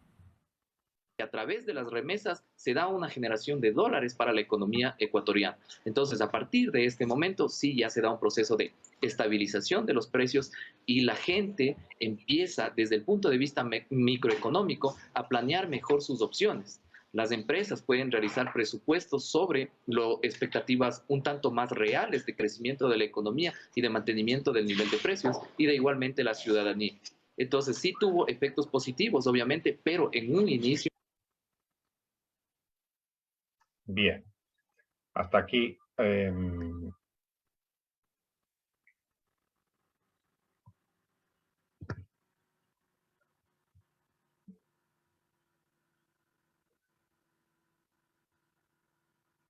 A través de las remesas se da una generación de dólares para la economía ecuatoriana. Entonces, a partir de este momento, sí, ya se da un proceso de estabilización de los precios y la gente empieza, desde el punto de vista microeconómico, a planear mejor sus opciones. Las empresas pueden realizar presupuestos sobre expectativas un tanto más reales de crecimiento de la economía y de mantenimiento del nivel de precios, y de igualmente la ciudadanía. Entonces, sí tuvo efectos positivos, obviamente, pero en un inicio Bien. Hasta aquí.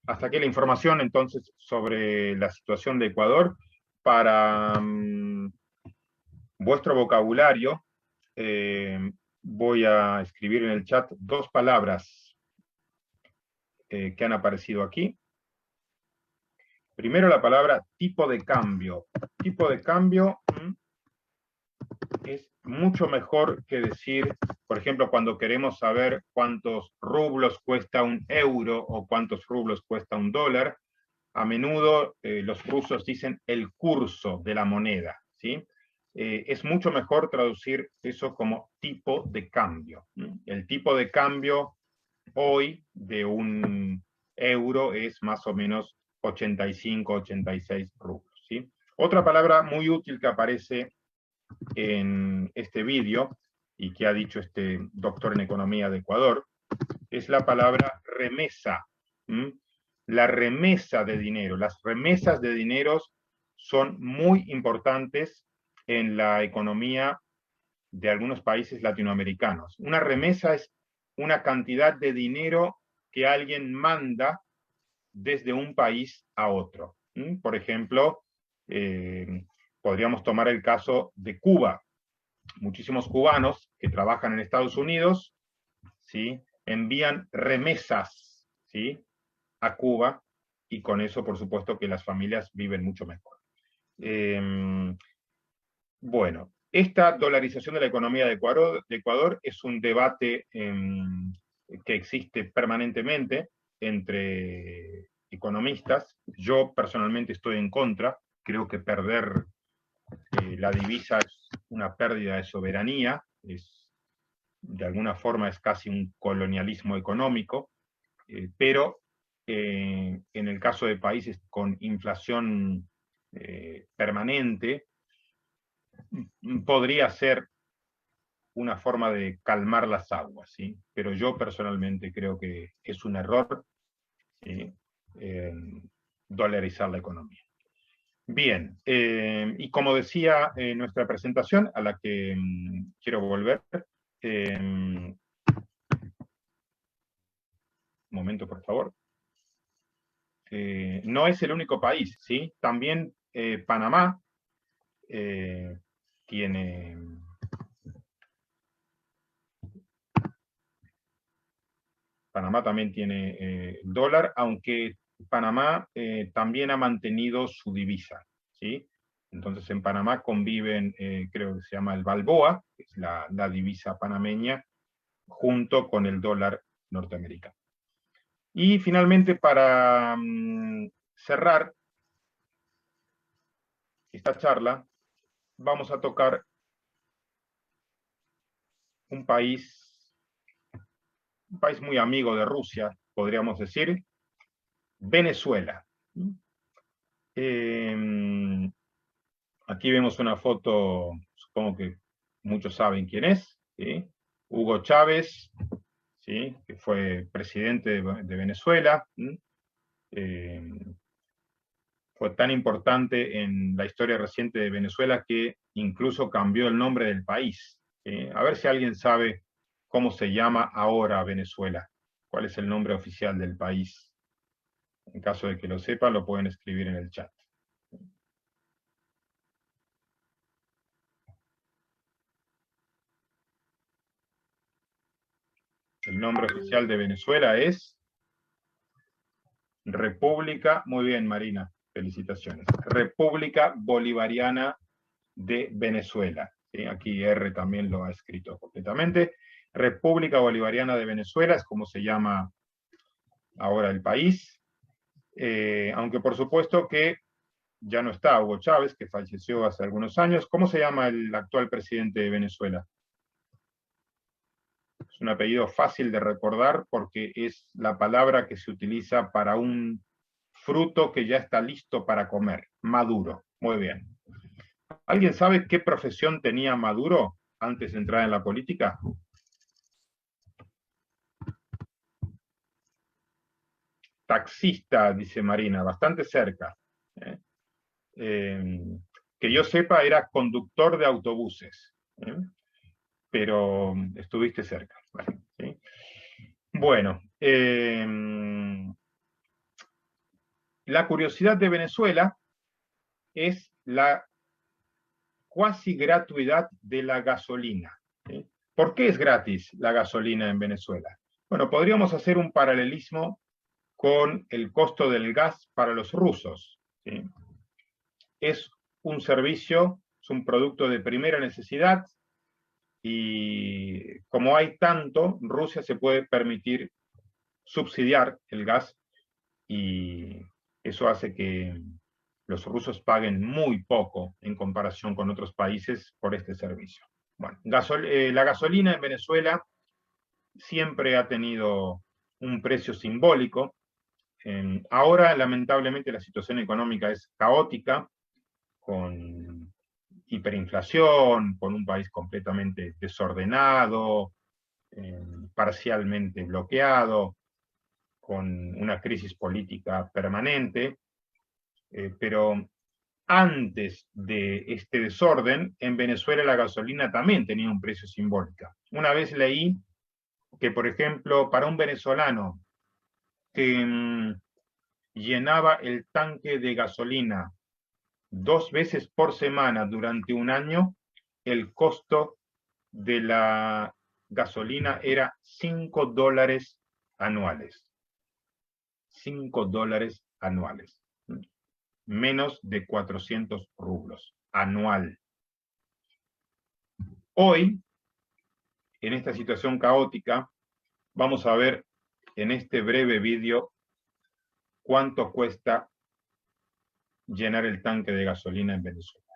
Hasta aquí la información, entonces, sobre la situación de Ecuador. Para vuestro vocabulario, voy a escribir en el chat 2 palabras que han aparecido aquí. Primero la palabra tipo de cambio. Tipo de cambio es mucho mejor que decir, por ejemplo, cuando queremos saber cuántos rublos cuesta un euro o cuántos rublos cuesta un dólar, a menudo los rusos dicen el curso de la moneda, ¿sí? Es mucho mejor traducir eso como tipo de cambio. El tipo de cambio hoy de un euro es más o menos 85, 86 rublos, ¿sí? Otra palabra muy útil que aparece en este vídeo y que ha dicho este doctor en economía de Ecuador es la palabra remesa. La remesa de dinero. Las remesas de dinero son muy importantes en la economía de algunos países latinoamericanos. Una remesa es una cantidad de dinero que alguien manda desde un país a otro. Por ejemplo, podríamos tomar el caso de Cuba. Muchísimos cubanos que trabajan en Estados Unidos, ¿sí?, envían remesas, ¿sí?, a Cuba, y con eso, por supuesto, que las familias viven mucho mejor. Bueno, esta dolarización de la economía de Ecuador es un debate que existe permanentemente entre economistas. Yo personalmente estoy en contra. Creo que perder la divisa es una pérdida de soberanía, de alguna forma es casi un colonialismo económico, pero en el caso de países con inflación permanente, podría ser una forma de calmar las aguas, ¿sí? Pero yo personalmente creo que es un error dolarizar la economía. Bien, y como decía en nuestra presentación, a la que quiero volver, un momento, por favor. No es el único país, ¿sí? También Panamá tiene... Panamá también tiene dólar, aunque Panamá también ha mantenido su divisa, ¿sí? Entonces en Panamá conviven, creo que se llama el balboa, que es la divisa panameña, junto con el dólar norteamericano. Y finalmente, para cerrar esta charla, vamos a tocar un país muy amigo de Rusia, podríamos decir, Venezuela. Aquí vemos una foto, supongo que muchos saben quién es, ¿sí? Hugo Chávez, ¿sí?, que fue presidente de Venezuela. Fue tan importante en la historia reciente de Venezuela que incluso cambió el nombre del país. A ver si alguien sabe cómo se llama ahora Venezuela. ¿Cuál es el nombre oficial del país? En caso de que lo sepan, lo pueden escribir en el chat. El nombre oficial de Venezuela es República, muy bien Marina, felicitaciones, República Bolivariana de Venezuela. ¿Sí? Aquí R también lo ha escrito completamente. República Bolivariana de Venezuela es como se llama ahora el país, aunque por supuesto que ya no está Hugo Chávez, que falleció hace algunos años. ¿Cómo se llama el actual presidente de Venezuela? Es un apellido fácil de recordar porque es la palabra que se utiliza para un fruto que ya está listo para comer, Maduro. Muy bien. ¿Alguien sabe qué profesión tenía Maduro antes de entrar en la política? taxista, dice Marina, bastante cerca. Que yo sepa, era conductor de autobuses, pero estuviste cerca. Vale, ¿sí? Bueno, la curiosidad de Venezuela es la cuasi gratuidad de la gasolina. ¿Sí? ¿Por qué es gratis la gasolina en Venezuela? Bueno, podríamos hacer un paralelismo con el costo del gas para los rusos. ¿Sí? Es un servicio, es un producto de primera necesidad, y como hay tanto, Rusia se puede permitir subsidiar el gas, y eso hace que los rusos paguen muy poco en comparación con otros países por este servicio. Bueno, la gasolina en Venezuela siempre ha tenido un precio simbólico. Ahora, lamentablemente, la situación económica es caótica, con hiperinflación, con un país completamente desordenado, parcialmente bloqueado, con una crisis política permanente, pero antes de este desorden, en Venezuela la gasolina también tenía un precio simbólico. Una vez leí que, por ejemplo, para un venezolano que llenaba el tanque de gasolina 2 veces por semana durante un año, el costo de la gasolina era $5 anuales. $5 anuales. Menos de 400 rublos anual. Hoy, en esta situación caótica, vamos a ver en este breve vídeo cuánto cuesta llenar el tanque de gasolina en Venezuela.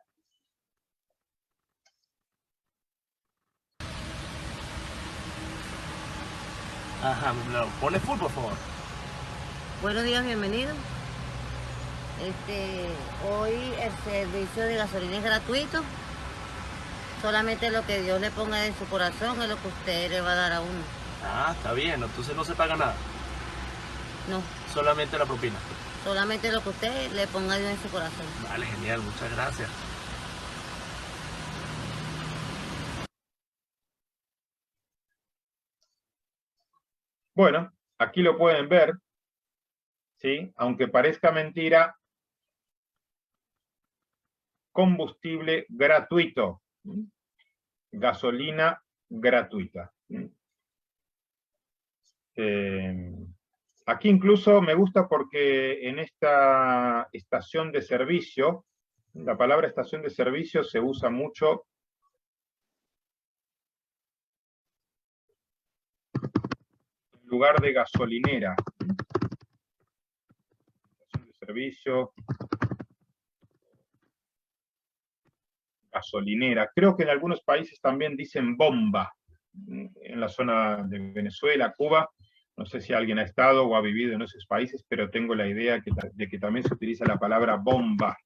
Ajá, no, pone full, por favor. Buenos días, bienvenido. Hoy el servicio de gasolina es gratuito. Solamente lo que Dios le ponga en su corazón es lo que usted le va a dar a uno. Ah, está bien, entonces no se paga nada. No. Solamente la propina. Solamente lo que usted le ponga a Dios en su corazón. Vale, genial, muchas gracias. Bueno, aquí lo pueden ver, ¿sí? Aunque parezca mentira, combustible gratuito, gasolina gratuita. Aquí incluso me gusta porque en esta estación de servicio, la palabra estación de servicio se usa mucho en lugar de gasolinera. Estación de servicio, gasolinera. Creo que en algunos países también dicen bomba. En la zona de Venezuela, Cuba, no sé si alguien ha estado o ha vivido en esos países, pero tengo la idea de que también se utiliza la palabra bomba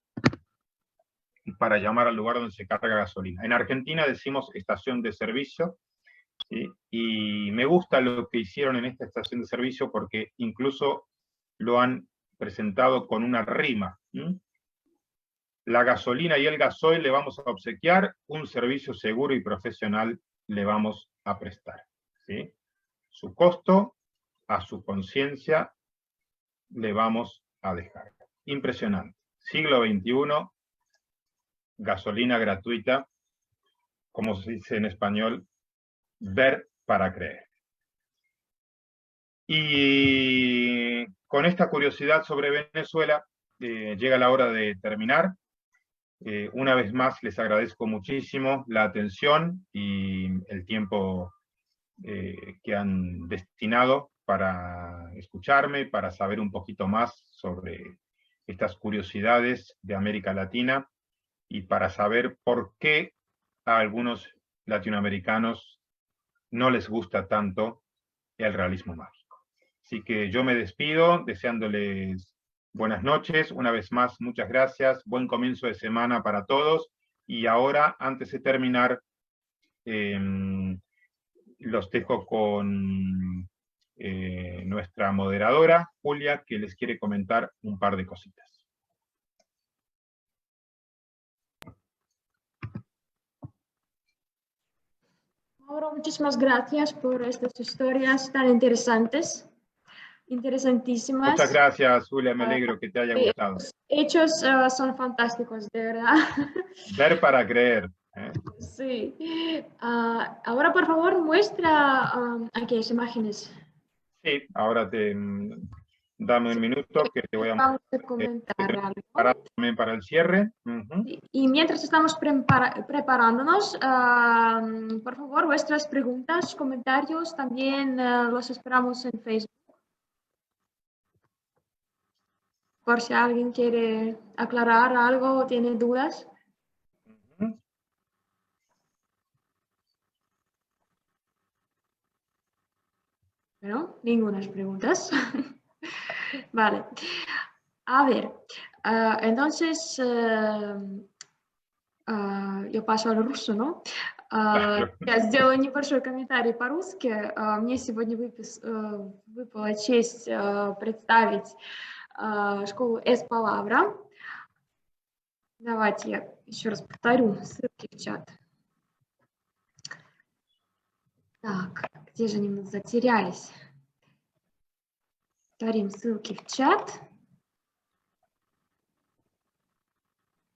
para llamar al lugar donde se carga gasolina. En Argentina decimos estación de servicio, ¿sí? Y me gusta lo que hicieron en esta estación de servicio porque incluso lo han presentado con una rima. La gasolina y el gasoil le vamos a obsequiar, un servicio seguro y profesional le vamos a prestar. ¿Sí? Su costo, a su conciencia, le vamos a dejar. Impresionante. Siglo XXI, gasolina gratuita, como se dice en español, ver para creer. Y con esta curiosidad sobre Venezuela, llega la hora de terminar. Una vez más les agradezco muchísimo la atención y el tiempo que han destinado para escucharme, para saber un poquito más sobre estas curiosidades de América Latina y para saber por qué a algunos latinoamericanos no les gusta tanto el realismo mágico. Así que yo me despido deseándoles buenas noches, una vez más, muchas gracias, buen comienzo de semana para todos, y ahora, antes de terminar, los dejo con nuestra moderadora, Julia, que les quiere comentar un par de cositas. Mauro, muchísimas gracias por estas historias tan interesantes, interesantísimas. Muchas gracias, Julia, me alegro que te haya gustado. Los hechos son fantásticos, de verdad. Ver para creer. Sí. Ahora, por favor, muestra aquellas imágenes. Sí, ahora dame un minuto que te voy a Vamos a comentar algo. también para el cierre. Y mientras estamos preparándonos, por favor, vuestras preguntas, comentarios, también los esperamos en Facebook. Por si alguien quiere aclarar algo o tiene dudas. Bueno, ninguna preguntas. Vale. A ver, entonces я paso al ruso, ¿no? Я сделаю небольшой комментарий по-русски. Мне сегодня выпала честь представить школу Эспалавра. Давайте я еще раз повторю ссылки в чат. Так, где же они затерялись? Повторим ссылки в чат.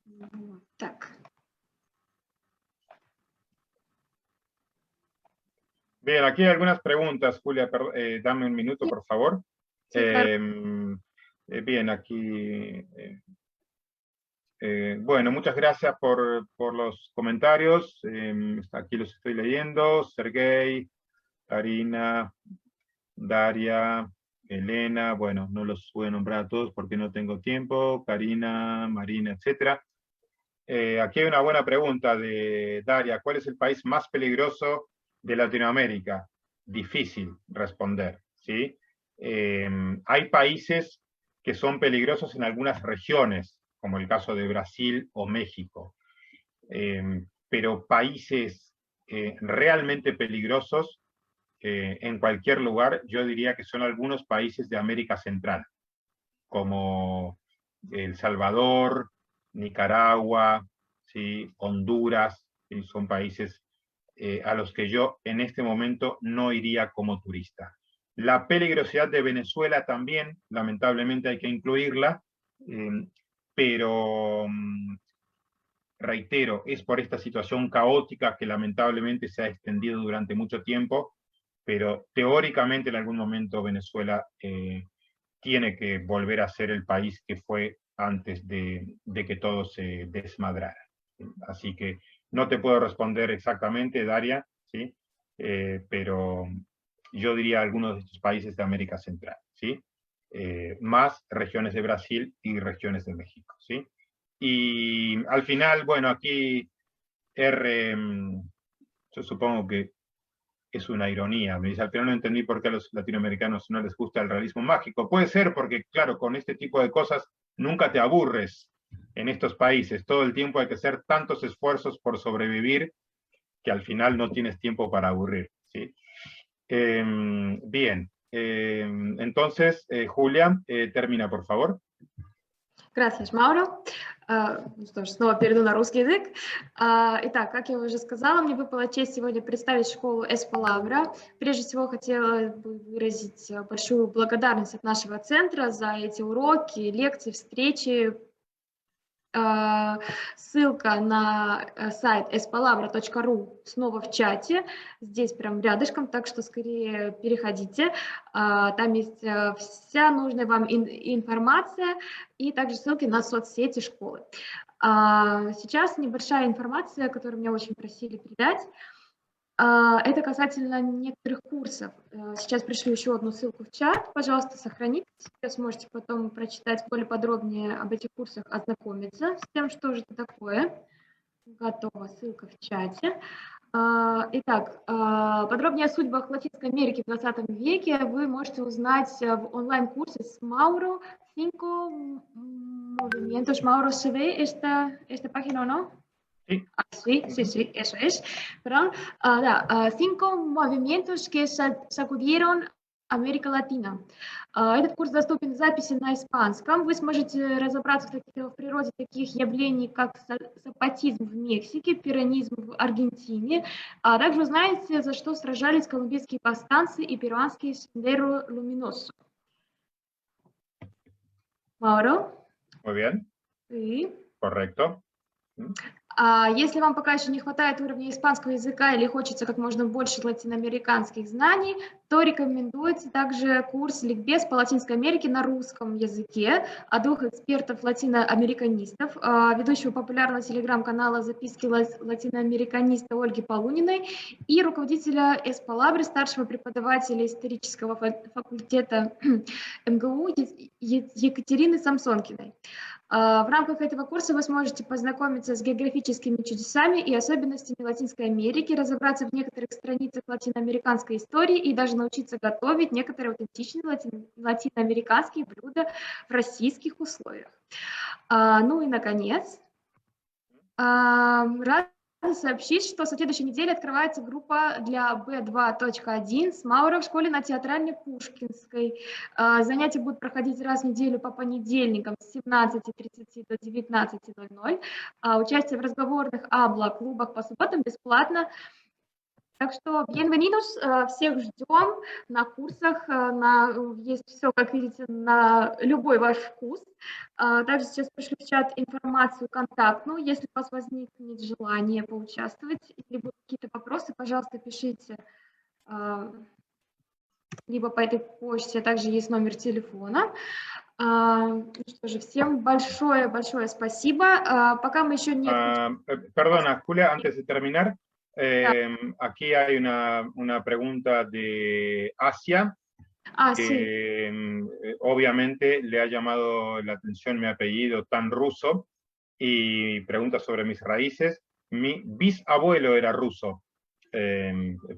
Вот так. Bien, aquí hay algunas preguntas, Julia, dame un minuto, por favor. Sí, bien, aquí... bueno, muchas gracias por los comentarios. Aquí los estoy leyendo. Sergey, Karina, Daria, Elena. Bueno, no los voy a nombrar a todos porque no tengo tiempo. Karina, Marina, etc. Aquí hay una buena pregunta de Daria. ¿Cuál es el país más peligroso de Latinoamérica? Difícil responder, ¿sí? Hay países que son peligrosos en algunas regiones, como el caso de Brasil o México. Pero países realmente peligrosos en cualquier lugar, yo diría que son algunos países de América Central, como El Salvador, Nicaragua, ¿sí? Honduras, ¿sí? Son países a los que yo en este momento no iría como turista. La peligrosidad de Venezuela también, lamentablemente hay que incluirla, pero reitero, es por esta situación caótica que lamentablemente se ha extendido durante mucho tiempo, pero teóricamente en algún momento Venezuela tiene que volver a ser el país que fue antes de que todo se desmadrara. Así que no te puedo responder exactamente, Daria, ¿sí? Pero yo diría algunos de estos países de América Central, ¿sí? Más regiones de Brasil y regiones de México, ¿sí? Y al final, bueno, aquí yo supongo que es una ironía, me dice, al final no entendí por qué a los latinoamericanos no les gusta el realismo mágico. Puede ser porque, claro, con este tipo de cosas nunca te aburres en estos países, todo el tiempo hay que hacer tantos esfuerzos por sobrevivir que al final no tienes tiempo para aburrir, ¿sí? Bien, entonces, Julia, termina, por favor. Gracias, Мауро. Что ж, снова перейду на русский язык. Итак, как я уже сказала, мне выпала честь сегодня представить школу Эспалавра. Прежде всего, хотела бы выразить большую благодарность от нашего центра за эти уроки, лекции, встречи. Ссылка на сайт espalavra.ru снова в чате, здесь прям рядышком, так что скорее переходите. Там есть вся нужная вам информация и также ссылки на соцсети школы. Сейчас небольшая информация, которую меня очень просили передать. Это касательно некоторых курсов. Сейчас пришлю еще одну ссылку в чат. Пожалуйста, сохраните. Вы сможете потом прочитать более подробнее об этих курсах, ознакомиться с тем, что же это такое. Готова ссылка в чате. Итак, подробнее о судьбах Латинской Америки в 20 веке вы можете узнать в онлайн-курсе с Mauro. 5 movimientos. Mauro, ¿se ve esta página o no? Sí, eso es. Perdón. 5 movimientos que sacudieron Америка Латина. Этот курс доступен в записи на испанском. Вы сможете разобраться в природе таких явлений, как сапатизм в Мексике, пиранизм в Аргентине, а также узнаете, за что сражались колумбийские повстанцы и перуанские Sendero Luminoso. Mauro. Muy bien. Sí. Correcto. Если вам пока еще не хватает уровня испанского языка или хочется как можно больше латиноамериканских знаний, то рекомендуется также курс «Ликбез по Латинской Америке» на русском языке от двух экспертов-латиноамериканистов, ведущего популярного телеграм-канала «Записки латиноамериканиста» Ольги Полуниной и руководителя Эспалабры, старшего преподавателя исторического факультета МГУ Екатерины Самсонкиной. В рамках этого курса вы сможете познакомиться с географическими чудесами и особенностями Латинской Америки, разобраться в некоторых страницах латиноамериканской истории и даже научиться готовить некоторые аутентичные латиноамериканские блюда в российских условиях. Ну и, наконец, рад сообщить, что со следующей недели открывается группа для B2.1 с Мауро в школе на Театрально-Пушкинской. Занятия будут проходить раз в неделю по понедельникам с 17:30 до 19:00. Участие в разговорных клубах по субботам бесплатно. Так что bienvenidos, всех ждем на курсах, есть все, как видите, на любой ваш вкус. Также сейчас пришлю в чат информацию контактную, если у вас возникнет желание поучаствовать или будут какие-то вопросы, пожалуйста, пишите либо по этой почте, а также есть номер телефона. Что же, всем большое спасибо. Пока мы еще не... Perdona, Julia, antes de terminar. Aquí hay una pregunta de Asia, que obviamente le ha llamado la atención mi apellido tan ruso y pregunta sobre mis raíces. Mi bisabuelo era ruso,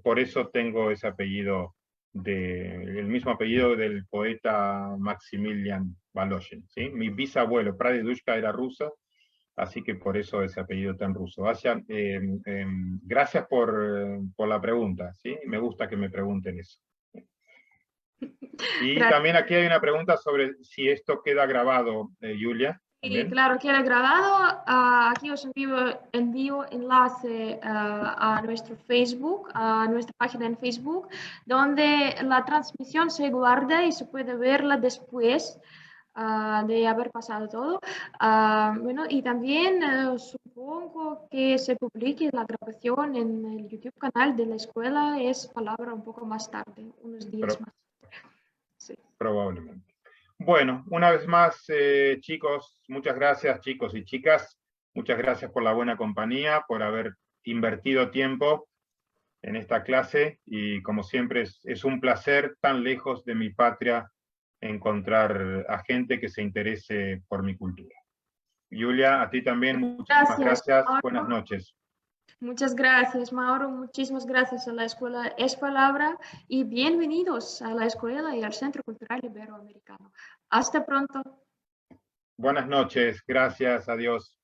por eso tengo ese apellido, el mismo apellido del poeta Maximilian Voloshin, ¿sí? Mi bisabuelo, Pradedushka, era ruso. Así que por eso ese apellido tan ruso. Asia, gracias por la pregunta, ¿sí? Me gusta que me pregunten eso. Y también aquí hay una pregunta sobre si esto queda grabado, Julia. Sí, claro, queda grabado. Aquí os envío enlace a nuestro Facebook, a nuestra página en Facebook, donde la transmisión se guarda y se puede verla después de haber pasado todo. Bueno, y también supongo que se publique la grabación en el YouTube canal de la escuela Espalabra un poco más tarde, unos días más. Sí. Probablemente. Bueno, una vez más, chicos, muchas gracias, chicos y chicas. Muchas gracias por la buena compañía, por haber invertido tiempo en esta clase. Y como siempre, es un placer tan lejos de mi patria encontrar a gente que se interese por mi cultura. Julia, a ti también, muchísimas gracias. Buenas noches. Muchas gracias, Mauro. Muchísimas gracias a la Escuela Espalabra y bienvenidos a la Escuela y al Centro Cultural Iberoamericano. Hasta pronto. Buenas noches. Gracias. Adiós.